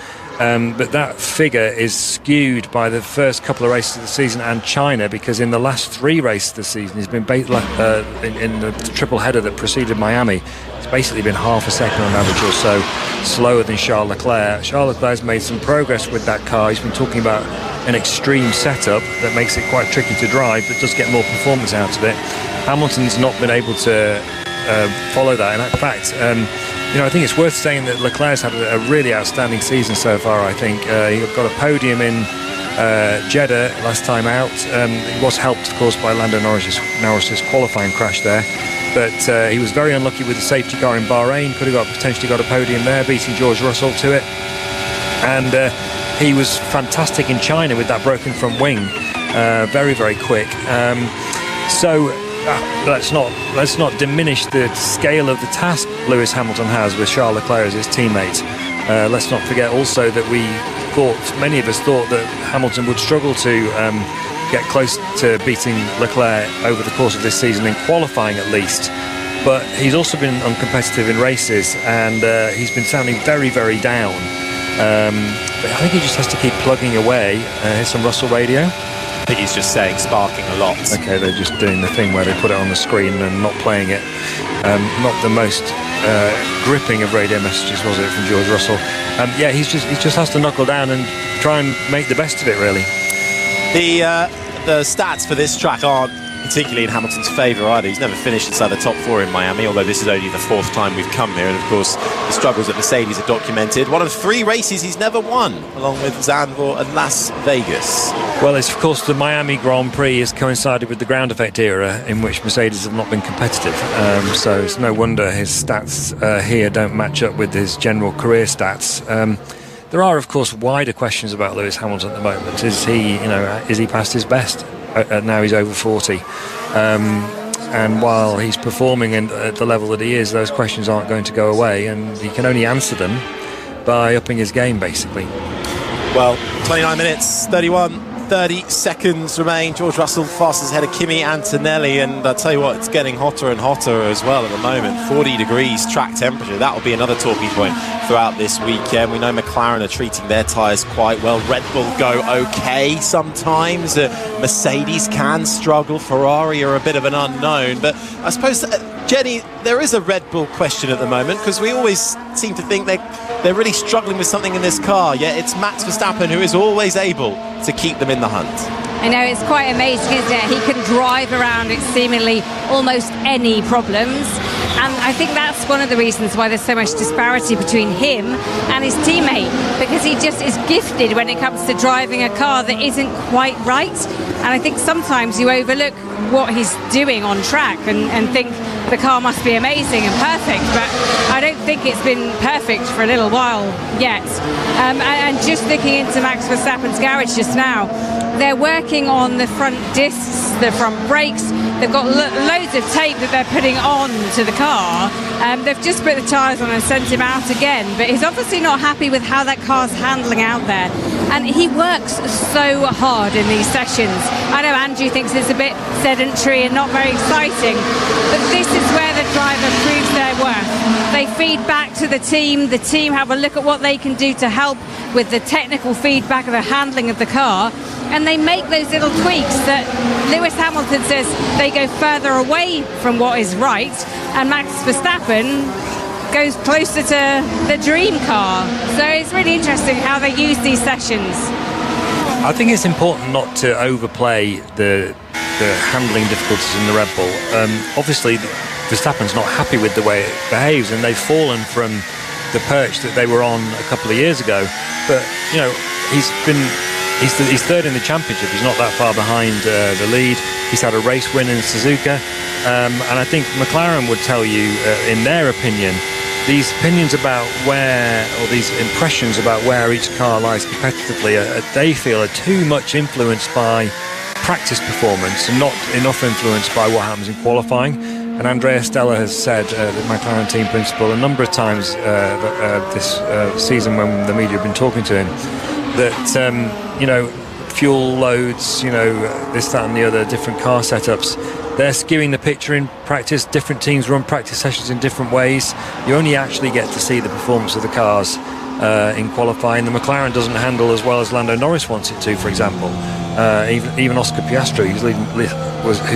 Speaker 4: But that figure is skewed by the first couple of races of the season and China, because in the last three races of the season, he's been in the triple header that preceded Miami. It's basically been half a second on average or so slower than Charles Leclerc. Charles Leclerc's made some progress with that car. He's been talking about an extreme setup that makes it quite tricky to drive, but does get more performance out of it. Hamilton's not been able to follow that. And in fact, I think it's worth saying that Leclerc's had a really outstanding season so far. I think he got a podium in Jeddah last time out. He was helped, of course, by Lando Norris's qualifying crash there. But he was very unlucky with the safety car in Bahrain. Could have potentially got a podium there, beating George Russell to it. And he was fantastic in China with that broken front wing. Very, very quick. Let's not diminish the scale of the task Lewis Hamilton has with Charles Leclerc as his teammate. Let's not forget also that many of us thought that Hamilton would struggle to get close to beating Leclerc over the course of this season, in qualifying at least. But he's also been uncompetitive in races, and he's been sounding very, very down. But I think he just has to keep plugging away. Here's some Russell radio.
Speaker 2: I think he's just saying sparking a lot.
Speaker 4: Okay, they're just doing the thing where they put it on the screen and not playing it. Not the most gripping of radio messages, was it, from George Russell? Yeah, he just has to knuckle down and try and make the best of it, really.
Speaker 2: The stats for this track aren't particularly in Hamilton's favour either. He's never finished inside the top 4 in Miami, although this is only the 4th time we've come here, and of course the struggles at Mercedes are documented. One of 3 races he's never won, along with Zandvoort and Las Vegas.
Speaker 4: Well, it's of course the Miami Grand Prix has coincided with the ground effect era, in which Mercedes have not been competitive, so it's no wonder his stats here don't match up with his general career stats. There are, of course, wider questions about Lewis Hamilton at the moment. Is he past his best? Now he's over 40. And while he's performing at the level that he is, those questions aren't going to go away, and he can only answer them by upping his game, basically.
Speaker 2: Well, 29 minutes, 30 seconds remain. George Russell fastest ahead of Kimi Antonelli, and I'll tell you what, it's getting hotter and hotter as well at the moment. 40 degrees track temperature. That will be another talking point throughout this weekend. We know McLaren are treating their tyres quite well. Red Bull go okay sometimes. Mercedes can struggle. Ferrari are a bit of an unknown. But I suppose, Jenny, there is a Red Bull question at the moment, because we always seem to think they're really struggling with something in this car, yet it's Max Verstappen who is always able to keep them in the hunt.
Speaker 3: I know, it's quite amazing, isn't it? He can drive around it seemingly almost any problems. And I think that's one of the reasons why there's so much disparity between him and his teammate, because he just is gifted when it comes to driving a car that isn't quite right. And I think sometimes you overlook what he's doing on track and think the car must be amazing and perfect, but I don't think it's been perfect for a little while yet. And just looking into Max Verstappen's garage just now, they're working on the front discs, the front brakes. They've got loads of tape that they're putting on to the car. They've just put the tyres on and sent him out again, but he's obviously not happy with how that car's handling out there. And he works so hard in these sessions. I know Andrew thinks it's a bit sedentary and not very exciting, but this is where the driver proves their worth. They feed back to the team have a look at what they can do to help with the technical feedback of the handling of the car, and they make those little tweaks that Lewis Hamilton says they go further away from what is right, and Max Verstappen goes closer to the dream car. So it's really interesting how they use these sessions.
Speaker 4: I think it's important not to overplay the handling difficulties in the Red Bull. Obviously, Verstappen's not happy with the way it behaves, and they've fallen from the perch that they were on a couple of years ago. But you know, he's third in the championship. He's not that far behind the lead. He's had a race win in Suzuka, and I think McLaren would tell you, in their opinion, these opinions about where, or these impressions about where each car lies competitively, they feel are too much influenced by practice performance and not enough influenced by what happens in qualifying. And Andrea Stella has said, the McLaren team principal, a number of times this season when the media have been talking to him, that fuel loads, this, that and the other, different car setups, they're skewing the picture in practice. Different teams run practice sessions in different ways. You only actually get to see the performance of the cars in qualifying. The McLaren doesn't handle as well as Lando Norris wants it to, for example. Even Oscar Piastri, who's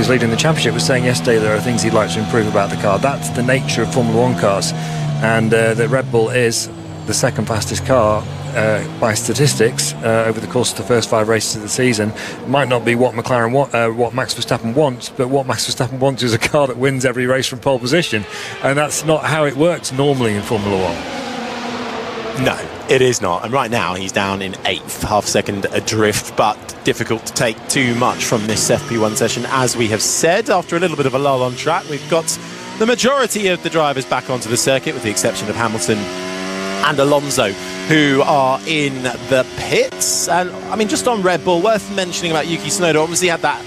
Speaker 4: leading the championship, was saying yesterday there are things he'd like to improve about the car. That's the nature of Formula One cars, and that Red Bull is the second fastest car by statistics over the course of the first 5 races of the season. It might not be what what Max Verstappen wants, but what Max Verstappen wants is a car that wins every race from pole position, and that's not how it works normally in Formula One.
Speaker 2: No, it is not. And right now he's down in 8th, half second adrift, but difficult to take too much from this FP1 session. As we have said, after a little bit of a lull on track, we've got the majority of the drivers back onto the circuit, with the exception of Hamilton and Alonso, who are in the pits. And I mean, just on Red Bull, worth mentioning about Yuki Tsunoda, obviously had that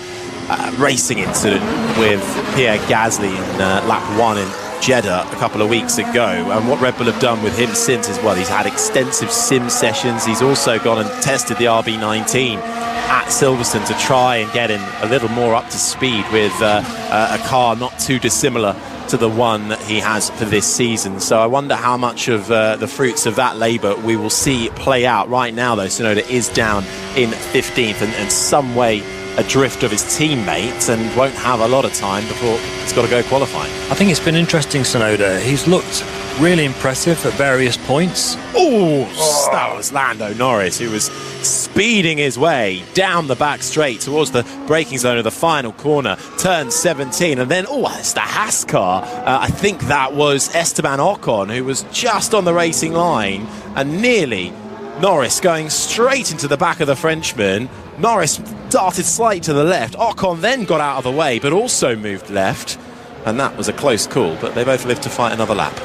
Speaker 2: racing incident with Pierre Gasly in lap 1 in Jeddah a couple of weeks ago, and what Red Bull have done with him since as well, he's had extensive sim sessions. He's also gone and tested the RB19 at Silverstone to try and get him a little more up to speed with a car not too dissimilar to to the one that he has for this season. So I wonder how much of the fruits of that labour we will see play out. Right now, though, Tsunoda is down in 15th and some way adrift of his teammates and won't have a lot of time before he's got to go qualifying.
Speaker 4: I think it's been interesting, Tsunoda. He's looked really impressive at various points.
Speaker 2: That was Lando Norris, who was speeding his way down the back straight towards the braking zone of the final corner, turn 17, and then it's the Haas car. I think that was Esteban Ocon, who was just on the racing line, and nearly Norris going straight into the back of the Frenchman. Norris darted slightly to the left. Ocon then got out of the way, but also moved left, and that was a close call, but they both lived to fight another lap.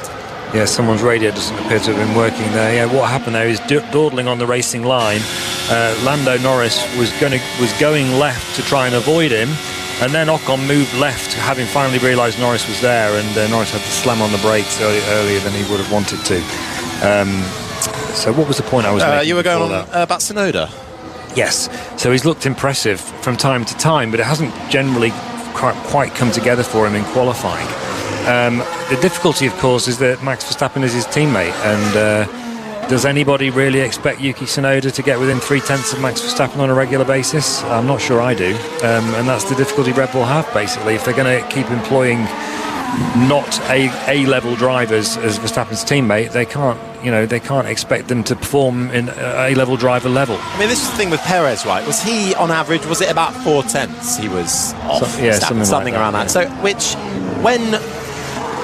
Speaker 4: Yeah, someone's radio doesn't appear to have been working there. Yeah, what happened there is dawdling on the racing line. Lando Norris was going left to try and avoid him, and then Ocon moved left, having finally realised Norris was there, and Norris had to slam on the brakes earlier than he would have wanted to. So what was the point I was making?
Speaker 2: You were going on about Tsunoda.
Speaker 4: Yes, so he's looked impressive from time to time, but it hasn't generally quite come together for him in qualifying. The difficulty, of course, is that Max Verstappen is his teammate, and does anybody really expect Yuki Tsunoda to get within 0.3 of Max Verstappen on a regular basis? I'm not sure I do, and that's the difficulty Red Bull have, basically. If they're going to keep employing not A-level drivers as Verstappen's teammate, they can't expect them to perform in A-level driver level.
Speaker 2: I mean, this is the thing with Perez, right? Was he, on average, was it about 0.4 he was off? Something around that. So,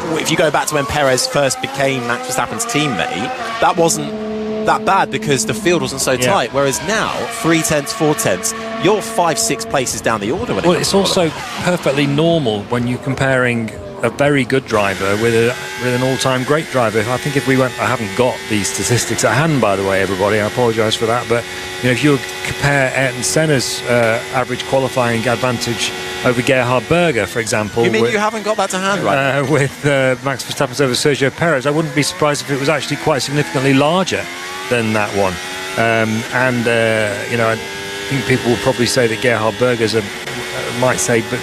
Speaker 2: if you go back to when Perez first became Max Verstappen's teammate, that wasn't that bad because the field wasn't so tight. Whereas now, 0.3, 0.4, you're 5-6 places down the order.
Speaker 4: It's also perfectly normal when you're comparing a very good driver with an all-time great driver. I think if we went, I haven't got these statistics at hand, by the way, everybody, I apologise for that, but if you compare Ayrton Senna's average qualifying advantage over Gerhard Berger, for example.
Speaker 2: You mean you haven't got that to hand, right?
Speaker 4: With Max Verstappen over Sergio Perez, I wouldn't be surprised if it was actually quite significantly larger than that one. I think people will probably say that Gerhard Berger's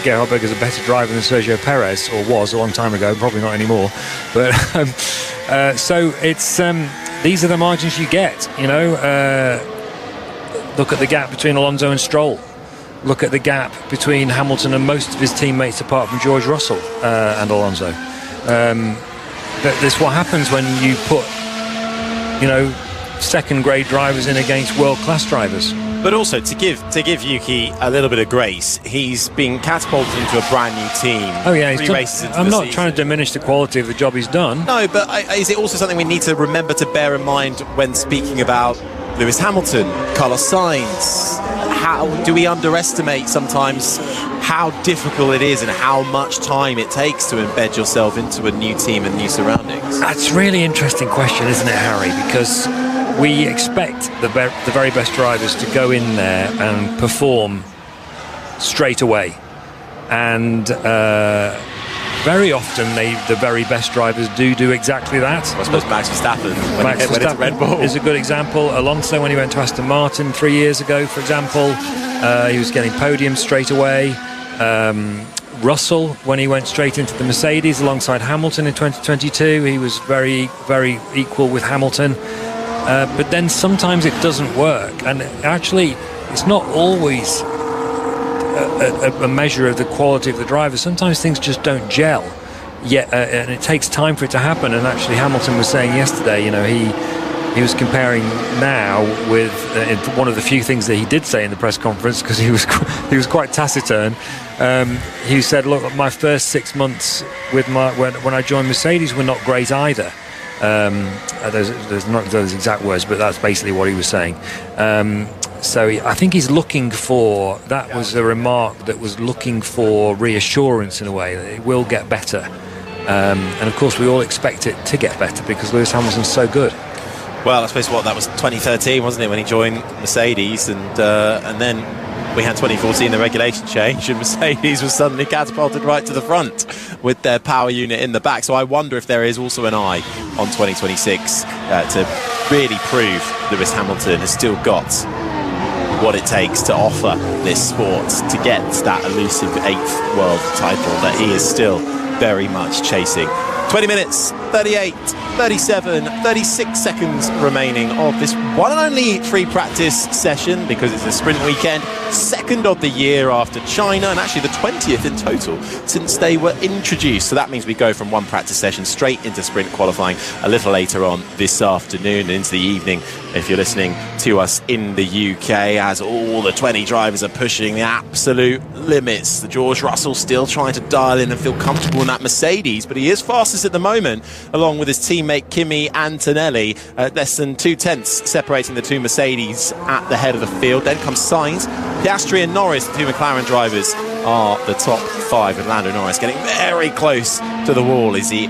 Speaker 4: Gerhard Berger's a better driver than Sergio Perez, or was a long time ago, probably not anymore. But so it's these are the margins you get. Look at the gap between Alonso and Stroll. Look at the gap between Hamilton and most of his teammates, apart from George Russell and Alonso. That's what happens when you put, second-grade drivers in against world-class drivers.
Speaker 2: But also, to give Yuki a little bit of grace, he's been catapulted into a brand new team.
Speaker 4: Oh yeah, I'm not trying to diminish the quality of the job he's done.
Speaker 2: No, but is it also something we need to remember to bear in mind when speaking about Lewis Hamilton, Carlos Sainz? How do we underestimate sometimes how difficult it is and how much time it takes to embed yourself into a new team and new surroundings?
Speaker 4: That's a really interesting question, isn't it, Harry? Because we expect the very best drivers to go in there and perform straight away, and very often the very best drivers do exactly that.
Speaker 2: I suppose Max Verstappen when he went into Red Bull
Speaker 4: is a good example. Alonso, when he went to Aston Martin 3 years ago, for example, he was getting podiums straight away. Russell, when he went straight into the Mercedes alongside Hamilton in 2022, he was very, very equal with Hamilton. But then sometimes it doesn't work, and actually it's not always a measure of the quality of the driver. Sometimes things just don't gel and it takes time for it to happen. And actually Hamilton was saying yesterday, he was comparing now with one of the few things that he did say in the press conference, because he was quite taciturn. He said, look, my first 6 months when I joined Mercedes were not great either. There's not those exact words, but that's basically what he was saying. So I think he's looking for, that was a remark that was looking for reassurance in a way that it will get better. And of course we all expect it to get better because Lewis Hamilton's so good.
Speaker 2: Well, I suppose that was 2013, wasn't it, when he joined Mercedes, and then we had 2014, the regulation change, and Mercedes was suddenly catapulted right to the front with their power unit in the back. So I wonder if there is also an eye on 2026 to really prove Lewis Hamilton has still got what it takes to offer this sport to get that elusive 8th world title that he is still very much chasing. 20 minutes, 38, 37, 36 seconds remaining of this one and only free practice session, because it's a sprint weekend, second of the year after China, and actually the 20th in total since they were introduced. So that means we go from one practice session straight into sprint qualifying a little later on this afternoon and into the evening if you're listening to us in the UK, as all the 20 drivers are pushing the absolute limits. The George Russell still trying to dial in and feel comfortable in that Mercedes, but he is fastest at the moment, along with his teammate Kimi Antonelli, less than 0.2 separating the two Mercedes at the head of the field. Then comes Sainz, Piastri and Norris, the two McLaren drivers, are the top five, with Lando Norris getting very close to the wall as he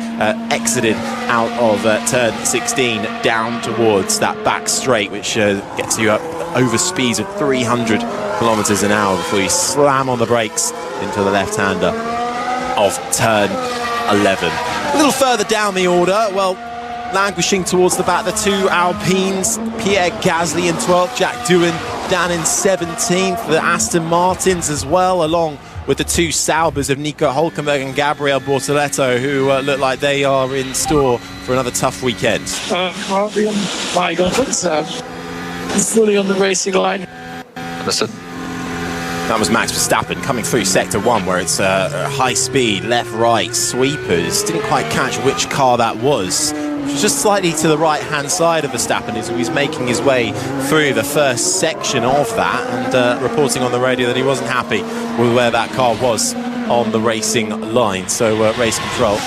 Speaker 2: exited out of turn 16 down towards that back straight, which gets you up over speeds of 300 kilometers an hour before you slam on the brakes into the left-hander of turn 11. A little further down the order, well, languishing towards the back, the two Alpines, Pierre Gasly in 12th, Jack Doohan down in 17th, the Aston Martins as well, along with the two Saubers of Nico Hülkenberg and Gabriel Bortoleto, who look like they are in store for another tough weekend.
Speaker 5: My God, it's fully on the racing line.
Speaker 7: Listen.
Speaker 2: That was Max Verstappen coming through sector 1, where it's high speed, left, right, sweepers. Didn't quite catch which car that was. It was just slightly to the right-hand side of Verstappen as he was making his way through the first section of that, and reporting on the radio that he wasn't happy with where that car was on the racing line. So race control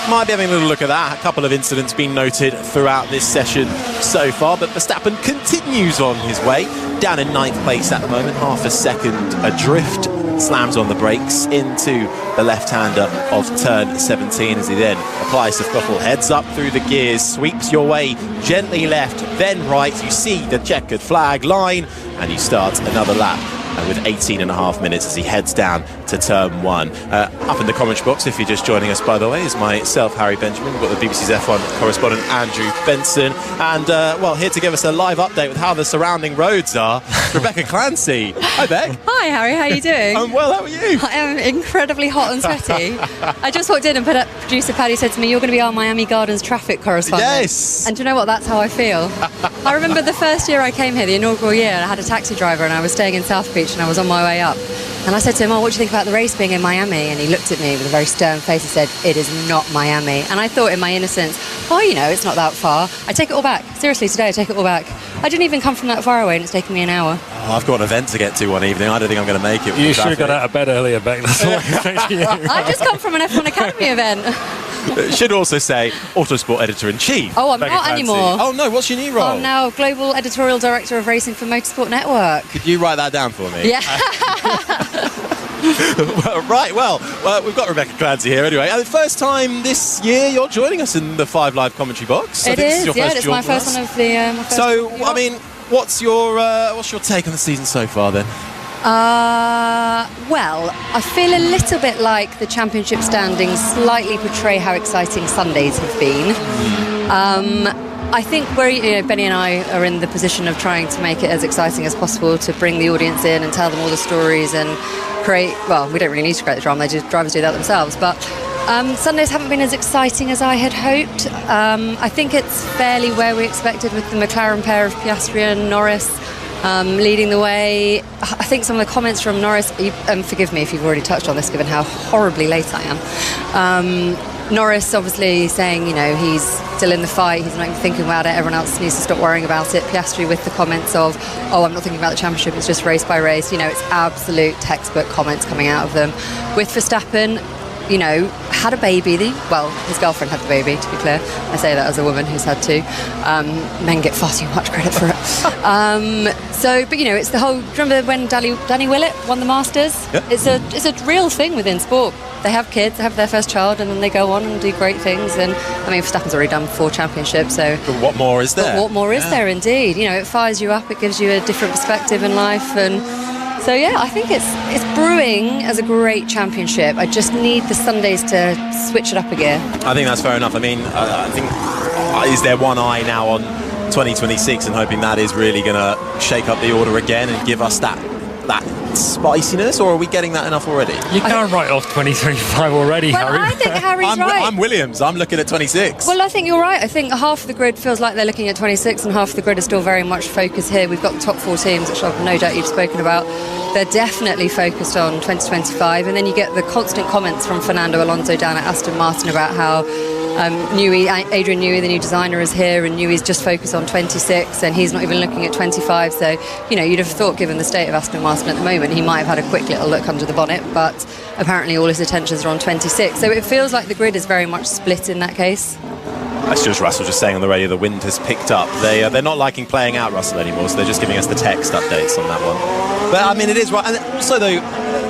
Speaker 2: might be having a little look at that. A couple of incidents being noted throughout this session so far, but Verstappen continues on his way, down in 9th place at the moment, half a second adrift, slams on the brakes into the left-hander of turn 17 as he then applies the throttle, heads up through the gears, sweeps your way gently left, then right. You see the checkered flag line and you start another lap with 18.5 minutes as he heads down to turn 1. Up in the commentary box, if you're just joining us, by the way, is myself, Harry Benjamin. We've got the BBC's F1 correspondent, Andrew Benson, and well, here to give us a live update with how the surrounding roads are, Rebecca Clancy. Hi, Beck.
Speaker 8: Hi, Harry. How are you doing?
Speaker 2: I'm well. How are you?
Speaker 8: I am incredibly hot and sweaty. I just walked in and producer Paddy said to me, "You're going to be our Miami Gardens traffic correspondent."
Speaker 2: Yes.
Speaker 8: And do you know what? That's how I feel. I remember the first year I came here, the inaugural year, and I had a taxi driver and I was staying in South Beach and I was on my way up. And I said to him, "Oh, what do you think about the race being in Miami?" And he looked at me with a very stern face and said, "It is not Miami." And I thought in my innocence, "Oh, you know, it's not that far." I take it all back. Seriously, today I take it all back. I didn't even come from that far away and it's taken me an hour.
Speaker 2: Oh, I've got an event to get to one evening. I don't think I'm going to make it.
Speaker 4: You should have got out of bed earlier, Beck. That's all I can say to you.
Speaker 8: I've just come from an F1 Academy event.
Speaker 2: Should also say Autosport Editor-in-Chief.
Speaker 8: Oh, I'm
Speaker 2: Becky
Speaker 8: not
Speaker 2: Clancy.
Speaker 8: anymore.
Speaker 2: Oh no, what's your new role?
Speaker 8: I'm now Global Editorial Director of Racing for Motorsport Network.
Speaker 2: Could you write that down for me?
Speaker 8: Yeah.
Speaker 2: Right, well, we've got Rebecca Clancy here anyway. And the first time this year you're joining us in the 5 Live commentary box.
Speaker 8: It is, yeah, it's my first one of the... my first
Speaker 2: so, I mean, what's your take on the season so far then?
Speaker 8: Well, I feel a little bit like the championship standings slightly portray how exciting Sundays have been. I think Benny and I are in the position of trying to make it as exciting as possible, to bring the audience in and tell them all the stories and create, well, we don't really need to create the drama, drivers do that themselves, but Sundays haven't been as exciting as I had hoped. I think it's fairly where we expected, with the McLaren pair of Piastri and Norris leading the way. I think some of the comments from Norris, forgive me if you've already touched on this given how horribly late I am, Norris obviously saying, you know, he's still in the fight, he's not even thinking about it, everyone else needs to stop worrying about it. Piastri with the comments of, "Oh, I'm not thinking about the championship, it's just race by race." You know, it's absolute textbook comments coming out of them. With Verstappen, you know, had a baby. Well, his girlfriend had the baby, to be clear. I say that as a woman who's had two. Men get far too much credit for it. But you know, it's the whole. Do you remember when Danny Willett won the Masters?
Speaker 2: Yeah.
Speaker 8: It's a real thing within sport. They have kids, they have their first child, and then they go on and do great things. And I mean, Verstappen's already done 4 championships, so.
Speaker 2: But what more is there?
Speaker 8: But what more is there, indeed? You know, it fires you up. It gives you a different perspective in life, and. So yeah, I think it's brewing as a great championship. I just need the Sundays to switch it up a gear.
Speaker 2: I think that's fair enough. I mean, I think is there one eye now on 2026 and hoping that is really going to shake up the order again and give us that spiciness, or are we getting that enough already?
Speaker 4: You can't write off 2025 already,
Speaker 8: Well,
Speaker 4: Harry.
Speaker 8: I think Harry's right.
Speaker 2: I'm Williams. I'm looking at 26.
Speaker 8: Well, I think you're right. I think half of the grid feels like they're looking at 26 and half of the grid is still very much focused here. We've got the top 4 teams, which I've no doubt you've spoken about. They're definitely focused on 2025. And then you get the constant comments from Fernando Alonso down at Aston Martin about how Adrian Newey, the new designer, is here, and Newey's just focused on 26 and he's not even looking at 25. So, you'd have thought, given the state of Aston Martin at the moment, he might have had a quick little look under the bonnet, but apparently all his attentions are on 26. So it feels like the grid is very much split in that case.
Speaker 2: That's just Russell just saying on the radio the wind has picked up. They're not liking playing out Russell anymore, so they're just giving us the text updates on that one. But I mean, it is right. And also, though,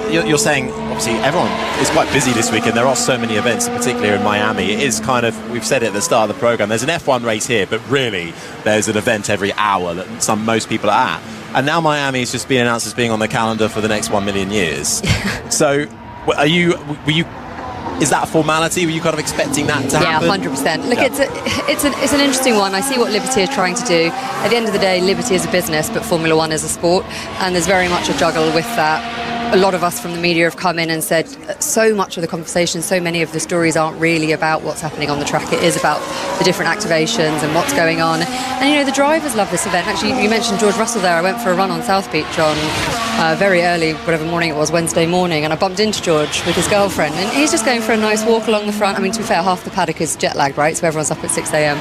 Speaker 2: you're saying obviously everyone is quite busy this weekend. There are so many events, particularly in Miami. It is kind of, we've said it at the start of the programme, there's an F1 race here, but really there's an event every hour that most people are at. And now Miami has just been announced as being on the calendar for the next 1 million years. So were you is that a formality? Were you kind of expecting that to happen?
Speaker 8: Yeah, 100%. Look, it's an interesting one. I see what Liberty is trying to do. At the end of the day, Liberty is a business, but Formula One is a sport, and there's very much a juggle with that. A lot of us from the media have come in and said so much of the conversation, so many of the stories aren't really about what's happening on the track. It is about the different activations and what's going on. And, the drivers love this event. Actually, you mentioned George Russell there. I went for a run on South Beach on very early, whatever morning it was, Wednesday morning, and I bumped into George with his girlfriend. And he's just going for a nice walk along the front. I mean, to be fair, half the paddock is jet lagged, right? So everyone's up at 6 a.m.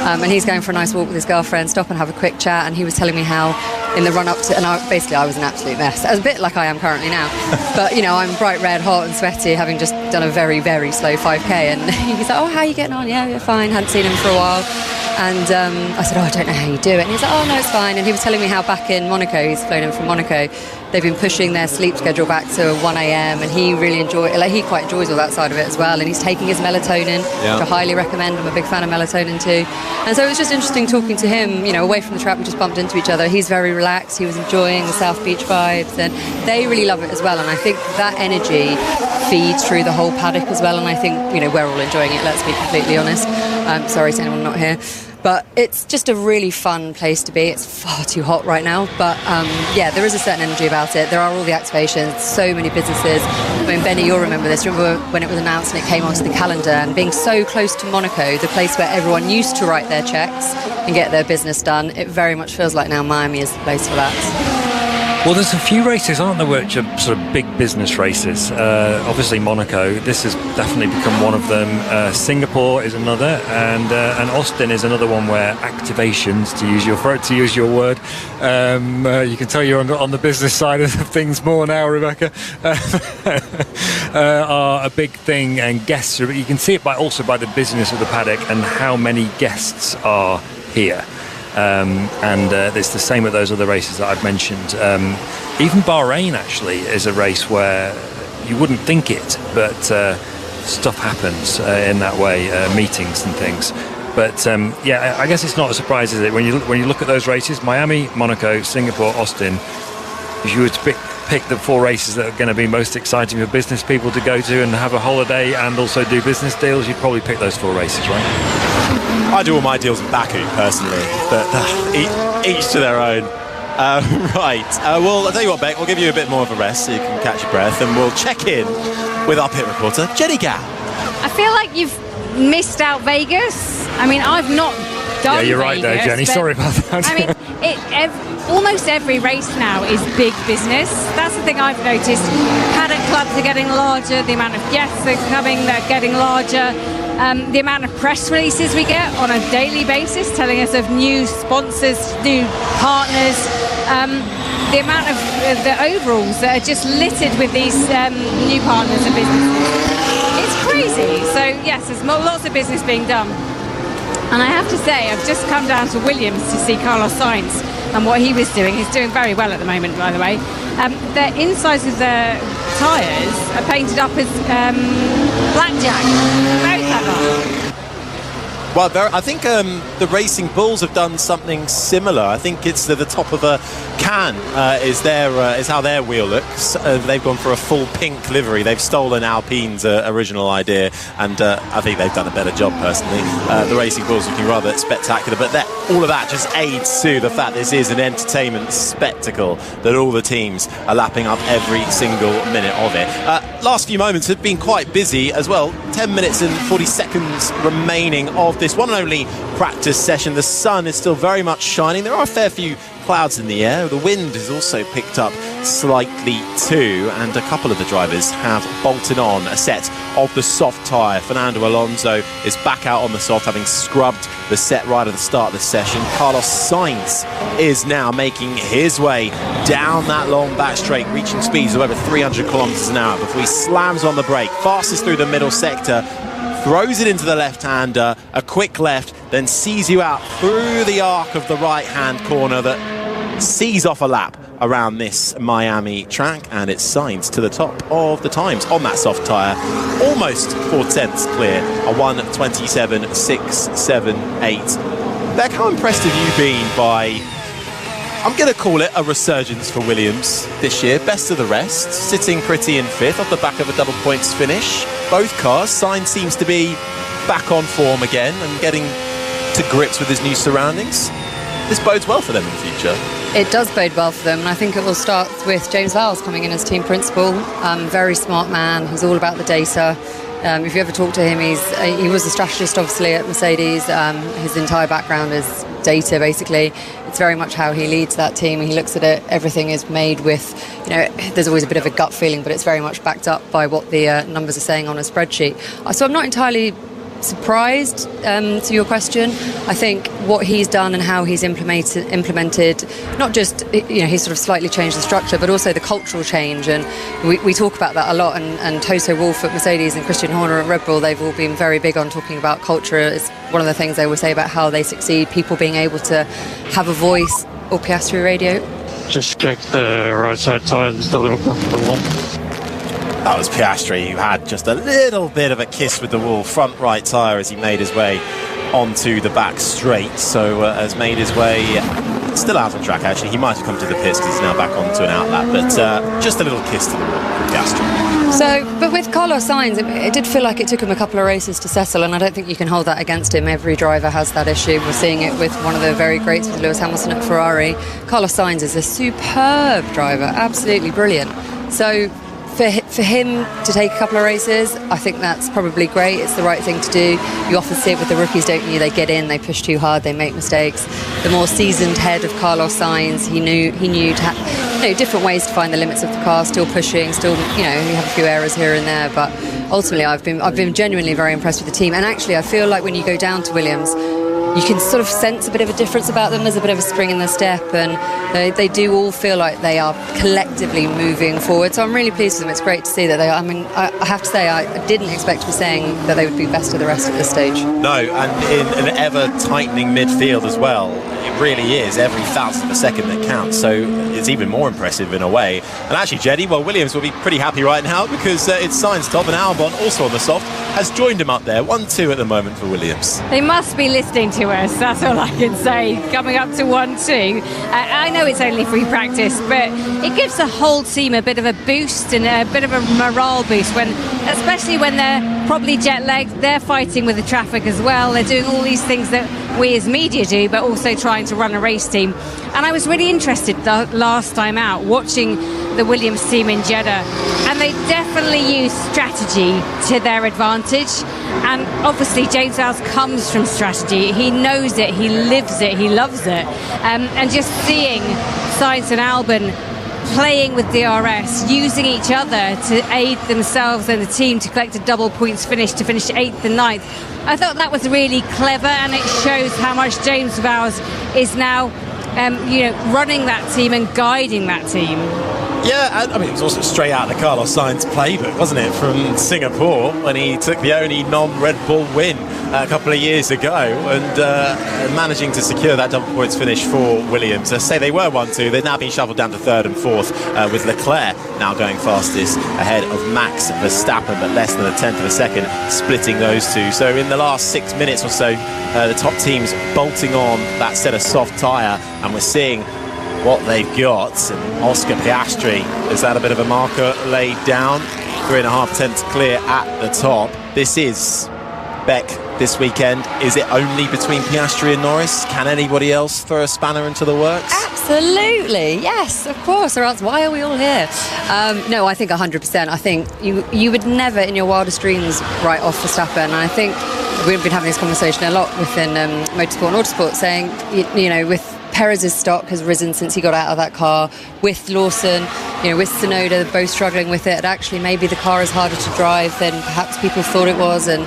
Speaker 8: And he's going for a nice walk with his girlfriend, stop and have a quick chat. And he was telling me how in the run up to, and I was an absolute mess. I was a bit like I am currently now. But, I'm bright red, hot and sweaty, having just done a very, very slow 5K. And he's like, oh, how are you getting on? Yeah, we're fine. Hadn't seen him for a while. And I said, I don't know how you do it. And he's like, oh, no, it's fine. And he was telling me how back in Monaco, he's flown in from Monaco, they've been pushing their sleep schedule back to 1 a.m. and he really he quite enjoys all that side of it as well. And he's taking his melatonin, which I highly recommend. I'm a big fan of melatonin too. And so it was just interesting talking to him, away from the track. We just bumped into each other. He's very relaxed. He was enjoying the South Beach vibes, and they really love it as well. And I think that energy feeds through the whole paddock as well. And I think, we're all enjoying it, let's be completely honest. Sorry to anyone not here. But it's just a really fun place to be. It's far too hot right now. But there is a certain energy about it. There are all the activations, so many businesses. I mean, Benny, you'll remember this. Remember when it was announced and it came onto the calendar, and being so close to Monaco, the place where everyone used to write their checks and get their business done, it very much feels like now Miami is the place for that.
Speaker 4: Well, there's a few races, aren't there, which are sort of big business races. Obviously, Monaco, this has definitely become one of them. Singapore is another, and Austin is another one where activations, to use your word, you can tell you're on the business side of things more now, Rebecca, are a big thing, and guests are. You can see it also by the busyness of the paddock and how many guests are here. And it's the same with those other races that I've mentioned. Even Bahrain actually is a race where you wouldn't think it, but stuff happens in that way, meetings and things. But I guess it's not a surprise, is it? When you look at those races, Miami, Monaco, Singapore, Austin, if you were to pick the 4 races that are going to be most exciting for business people to go to and have a holiday and also do business deals, you'd probably pick those 4 races, right?
Speaker 2: I do all my deals in Baku personally, but each to their own. Right. Well, I'll tell you what, Beck, we'll give you a bit more of a rest so you can catch your breath, and we'll check in with our pit reporter, Jenny Gow.
Speaker 3: I feel like you've missed out Vegas. I mean, I've not done
Speaker 4: Vegas. Yeah, you're right there, Jenny. Sorry about that.
Speaker 3: I mean, almost every race now is big business. That's the thing I've noticed. Paddock clubs are getting larger. The amount of guests that are coming, they're getting larger. The amount of press releases we get on a daily basis telling us of new sponsors, new partners, the amount of the overalls that are just littered with these new partners and businesses. It's crazy. So yes, there's lots of business being done. And I have to say, I've just come down to Williams to see Carlos Sainz and what he was doing. He's doing very well at the moment, by the way. The insides of the tyres are painted up as blackjack. Very clever.
Speaker 2: Well, I think the Racing Bulls have done something similar. I think it's the top of a can is how their wheel looks. They've gone for a full pink livery. They've stolen Alpine's original idea, and I think they've done a better job personally. The Racing Bulls looking rather spectacular, but all of that just aids to the fact this is an entertainment spectacle that all the teams are lapping up every single minute of it. Last few moments have been quite busy as well. 10 minutes and 40 seconds remaining of this one and only practice session. The sun is still very much shining. There are a fair few clouds in the air. The wind has also picked up slightly too, and a couple of the drivers have bolted on a set of the soft tyre. Fernando Alonso is back out on the soft, having scrubbed the set right at the start of the session. Carlos Sainz is now making his way down that long back straight, reaching speeds of over 300 kilometres an hour before he slams on the brake, fastest through the middle sector, throws it into the left-hander, a quick left, then sees you out through the arc of the right-hand corner that sees off a lap around this Miami track, and it's Sainz to the top of the times on that soft tyre, almost 4/10 clear, a 1:27.678. Beck, how impressed have you been by, I'm going to call it a resurgence for Williams this year, best of the rest, sitting pretty in fifth off the back of a double points finish. Both cars, Sainz seems to be back on form again and getting to grips with his new surroundings. This bodes well for them in the future.
Speaker 8: It does bode well for them, and I think it will start with James Vowles coming in as team principal. Very smart man, he's all about the data. If you ever talk to him, he was a strategist obviously at Mercedes. His entire background is data basically. It's very much how he leads that team. He looks at it, everything is made with, there's always a bit of a gut feeling, but it's very much backed up by what the numbers are saying on a spreadsheet. So I'm not entirely surprised to your question. I think what he's done and how he's implemented not just he's sort of slightly changed the structure, but also the cultural change, and we talk about that a lot, and Toto Wolff at Mercedes and Christian Horner at Red Bull, they've all been very big on talking about culture. It's one of the things they always say about how they succeed, people being able to have a voice. Or Piastri radio,
Speaker 5: just check the right side tyre, it's a little comfortable.
Speaker 2: That was Piastri, who had just a little bit of a kiss with the wall, front right tyre, as he made his way onto the back straight. So has made his way, still out on track actually. He might have come to the pits because he's now back onto an outlap, but just a little kiss to the wall from Piastri.
Speaker 8: But with Carlos Sainz, it did feel like it took him a couple of races to settle, and I don't think you can hold that against him. Every driver has that issue. We're seeing it with one of the very greats, with Lewis Hamilton at Ferrari. Carlos Sainz is a superb driver, absolutely brilliant. So for him to take a couple of races, I think that's probably great. It's the right thing to do. You often see it with the rookies, don't you? They get in, they push too hard, they make mistakes. The more seasoned head of Carlos Sainz, he knew to have different ways to find the limits of the car, still pushing, still you have a few errors here and there, but ultimately I've been genuinely very impressed with the team. And actually I feel like when you go down to Williams, you can sort of sense a bit of a difference about them. There's a bit of a spring in their step, and they do all feel like they are collectively moving forward. So I'm really pleased with them. It's great to see that they are. I mean, I have to say, I didn't expect to be saying that they would be best of the rest at this stage.
Speaker 2: No, and in an ever-tightening midfield as well. It really is every thousandth of a second that counts. So it's even more impressive in a way. And actually, Jeddy, well, Williams will be pretty happy right now because it's Sainz top, and Albon, also on the soft, has joined him up there. 1-2 at the moment for Williams.
Speaker 3: They must be listening to us, that's all I can say, coming up to 1-2. I know it's only free practice, but it gives the whole team a bit of a boost and a bit of a morale boost, especially when they're probably jet-lagged. They're fighting with the traffic as well. They're doing all these things that we as media do, but also trying to run a race team. And I was really interested the last time out watching the Williams team in Jeddah, and they definitely use strategy to their advantage. And obviously James Vowles comes from strategy. He knows it, he lives it, he loves it. And just seeing Sainz and Albon playing with DRS, using each other to aid themselves and the team to collect a double points finish, to finish 8th and 9th. I thought that was really clever, and it shows how much James Vowles is now running that team and guiding that team.
Speaker 2: Yeah, and I mean, it was also straight out of the Carlos Sainz playbook, wasn't it, from Singapore when he took the only non-Red Bull win a couple of years ago, and managing to secure that double points finish for Williams. I say they were 1-2, they've now been shuffled down to 3rd and 4th with Leclerc now going fastest ahead of Max Verstappen, but less than a tenth of a second splitting those two. So in the last 6 minutes or so, the top teams bolting on that set of soft tyre, and we're seeing what they've got. And Oscar Piastri has had a bit of a marker laid down, 3.5 tenths clear at the top. This is Beck this weekend. Is it only between Piastri and Norris? Can anybody else throw a spanner into the works?
Speaker 8: Absolutely, yes, of course, or else why are we all here? No, I think 100%. I think you would never in your wildest dreams write off Verstappen. And I think we've been having this conversation a lot within motorsport and autosport, saying, you know, with Perez's stock has risen since he got out of that car, with Lawson, you know, with Tsunoda both struggling with it, and actually maybe the car is harder to drive than perhaps people thought it was. And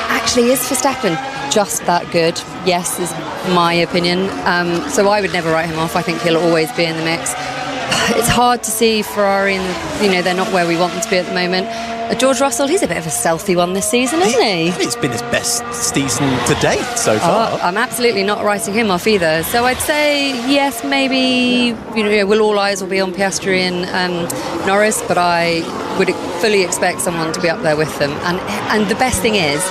Speaker 8: actually, is Verstappen just that good? Yes, is my opinion. So I would never write him off. I think he'll always be in the mix. It's hard to see Ferrari, and you know, they're not where we want them to be at the moment. George Russell, he's a bit of a stealthy one this season, isn't he?
Speaker 2: It's been his best season to date so far.
Speaker 8: I'm absolutely not writing him off either. So I'd say, yes, maybe, you know, all eyes will be on Piastri and Norris, but I would fully expect someone to be up there with them. And the best thing is,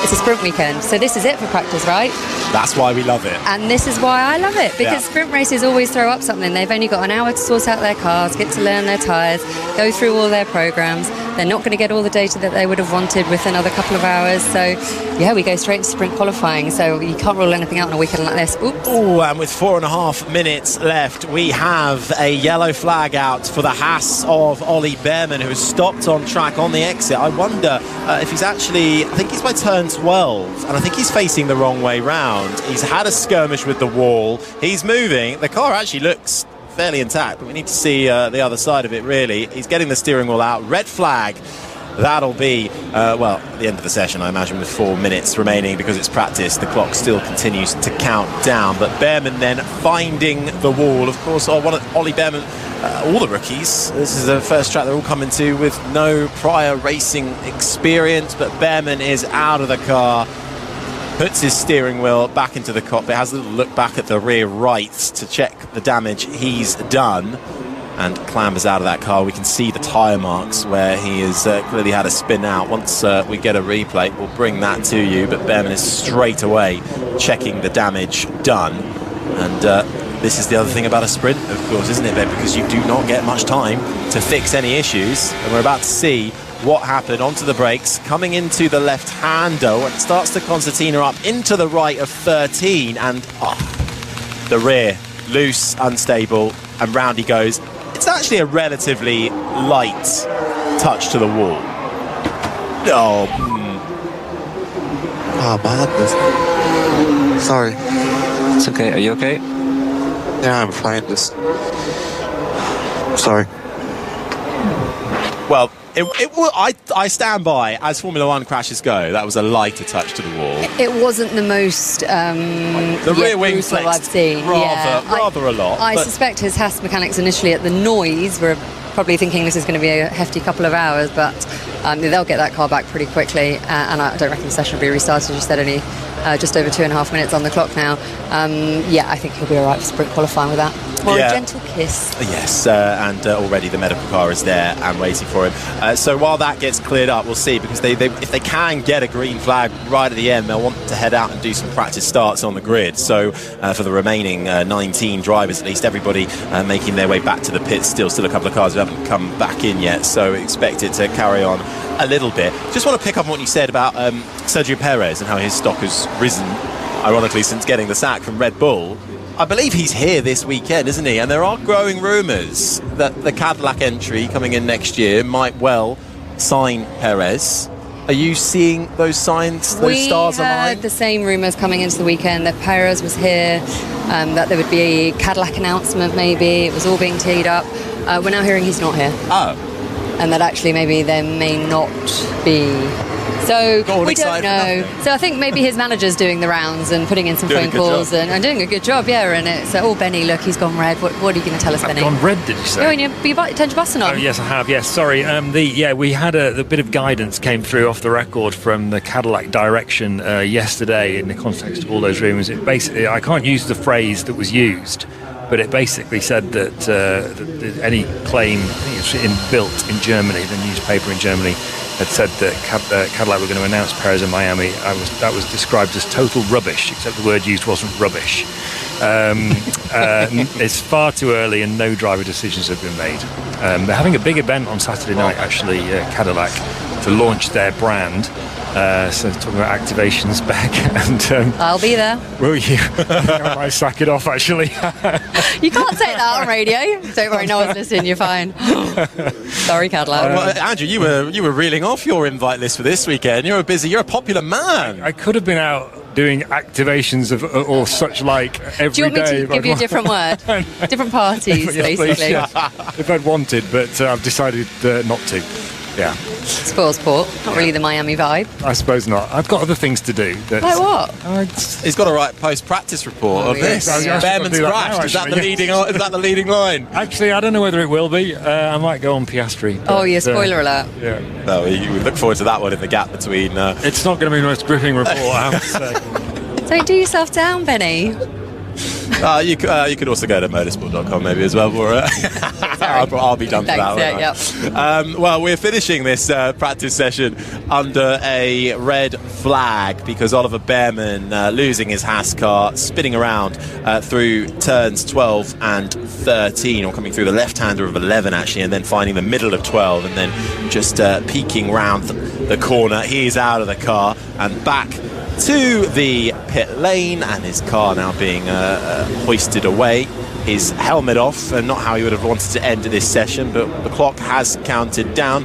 Speaker 8: it's a sprint weekend, so this is it for practice, right?
Speaker 2: That's why we love it.
Speaker 8: And this is why I love it, because sprint races always throw up something. They've only got an hour to sort out their cars, get to learn their tyres, go through all their programmes. They're not going to get all the data that they would have wanted with another couple of hours. So, yeah, we go straight to sprint qualifying. So you can't rule anything out on a weekend like this. Oops.
Speaker 2: Oh, and with 4.5 minutes left, we have a yellow flag out for the Haas of Ollie Bearman, who has stopped on track on the exit. I wonder if he's actually, I think he's by turn 12, and I think he's facing the wrong way round. He's had a skirmish with the wall. He's moving. The car actually looks fairly intact, but we need to see the other side of it, really. He's getting the steering wheel out. Red flag. That'll be, well, at the end of the session, I imagine, with 4 minutes remaining, because it's practice. The clock still continues to count down. But Bearman then finding the wall. Of course, one of Ollie Bearman, all the rookies, this is the first track they're all coming to with no prior racing experience. But Bearman is out of the car, puts his steering wheel back into the cockpit, has a little look back at the rear right to check the damage he's done, and clambers out of that car. We can see the tyre marks where he has clearly had a spin out. Once we get a replay, we'll bring that to you. But Bearman is straight away checking the damage done. And this is the other thing about a sprint, of course, isn't it, Ben? Because you do not get much time to fix any issues. And we're about to see what happened. Onto the brakes, coming into the left-hander, and starts the concertina up into the right of 13, and the rear loose, unstable, and round he goes. It's actually a relatively light touch to the wall. Oh,
Speaker 6: madness. Sorry.
Speaker 7: It's okay. Are you okay?
Speaker 6: Yeah, I'm fine. Just sorry.
Speaker 2: Well, I stand by, as Formula One crashes go, that was a lighter touch to the wall.
Speaker 8: It wasn't the most
Speaker 2: the rear wing flexed
Speaker 8: I've seen.
Speaker 2: rather a lot.
Speaker 8: I suspect his Haas mechanics initially at the noise were probably thinking this is going to be a hefty couple of hours, but they'll get that car back pretty quickly, and I don't reckon the session will be restarted. You said only just over 2.5 minutes on the clock now. Yeah, I think he'll be all right for sprint qualifying with that. Or a gentle kiss.
Speaker 2: Yes, and already the medical car is there and waiting for him. So while that gets cleared up, we'll see, because they if they can get a green flag right at the end, they'll want to head out and do some practice starts on the grid. So for the remaining 19 drivers, at least, everybody making their way back to the pits. Still a couple of cars who haven't come back in yet, so expect it to carry on a little bit. Just want to pick up on what you said about Sergio Perez and how his stock has risen, ironically, since getting the sack from Red Bull. I believe he's here this weekend, isn't he? And there are growing rumours that the Cadillac entry coming in next year might well sign Perez. Are you seeing those signs, those stars align?
Speaker 8: We heard the same rumours coming into the weekend that Perez was here, that there would be a Cadillac announcement maybe. It was all being teed up. We're now hearing he's not here.
Speaker 2: Oh.
Speaker 8: And that actually maybe there may not be. So we don't know. So I think maybe his manager's doing the rounds and putting in some phone calls and doing a good job, yeah. And it's Benny, look, he's gone red. What are you going to tell us, Benny?
Speaker 4: Gone red, did you say?
Speaker 8: Oh, and you turned your button on.
Speaker 4: Oh, yes, I have. Yes, sorry. We had the bit of guidance came through off the record from the Cadillac direction yesterday in the context of all those rumours. It basically, I can't use the phrase that was used. but it basically said that any claim, I think it was built in Germany, the newspaper in Germany had said that Cadillac were going to announce Perez in Miami. That was described as total rubbish, except the word used wasn't rubbish. It's far too early and no driver decisions have been made. They're having a big event on Saturday night, actually, Cadillac, to launch their brand. So talking about activations, Beck, and
Speaker 8: I'll be there.
Speaker 4: Will you? I might sack it off, actually.
Speaker 8: You can't say that on radio. Don't worry, no one's listening. You're fine. Sorry, Cadillac.
Speaker 2: Well, Andrew, you were reeling off your invite list for this weekend. You're a popular man.
Speaker 4: I could have been out doing activations or such like every day.
Speaker 8: Do you want me to give you a different word? Different parties, basically.
Speaker 4: Please, yeah. If I'd wanted, but I've decided not to. Yeah.
Speaker 8: Spoil sport. Not really the Miami vibe.
Speaker 4: I suppose not. I've got other things to do.
Speaker 8: Like what?
Speaker 2: He's got to write post-practice report of this.
Speaker 8: Yeah.
Speaker 2: Behrman's crashed. Is that the leading line?
Speaker 4: Actually, I don't know whether it will be. I might go on Piastri.
Speaker 8: Oh, yeah, spoiler alert.
Speaker 4: Yeah.
Speaker 2: No, you would look forward to that one in the gap between...
Speaker 4: It's not going to be the most gripping report, I have to say.
Speaker 8: Don't do yourself down, Benny.
Speaker 2: You could also go to motorsport.com maybe as well. I'll be done for that one. Well, we're finishing this practice session under a red flag because Oliver Behrman losing his Haas car, spinning around through turns 12 and 13, or coming through the left-hander of 11 actually, and then finding the middle of 12 and then just peeking round the corner. He's out of the car and back to the pit lane, and his car now being hoisted away, his helmet off, and not how he would have wanted to end this session, but the clock has counted down.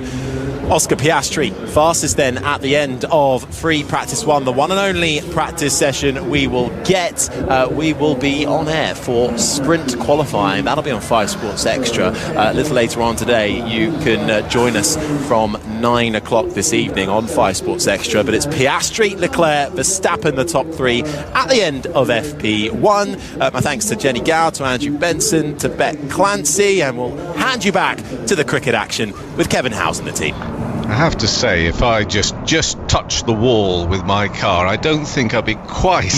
Speaker 2: Oscar Piastri, fastest then at the end of free practice one, the one and only practice session we will get. We will be on air for sprint qualifying. That'll be on 5 Sports Extra. A little later on today, you can join us from 9 o'clock this evening on 5 Sports Extra. But it's Piastri, Leclerc, Verstappen, the top 3 at the end of FP1. My thanks to Jenny Gow, to Andrew Benson, to Beck Clancy, and we'll hand you back to the cricket action with Kevin Howes and the team.
Speaker 1: I have to say, if I just touched the wall with my car, I don't think I'd be quite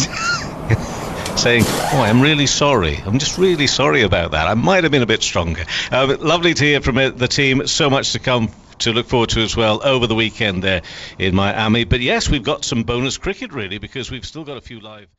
Speaker 1: saying, oh, I'm really sorry. I'm just really sorry about that. I might have been a bit stronger. But lovely to hear from the team. So much to come to look forward to as well over the weekend there in Miami. But yes, we've got some bonus cricket, really, because we've still got a few live...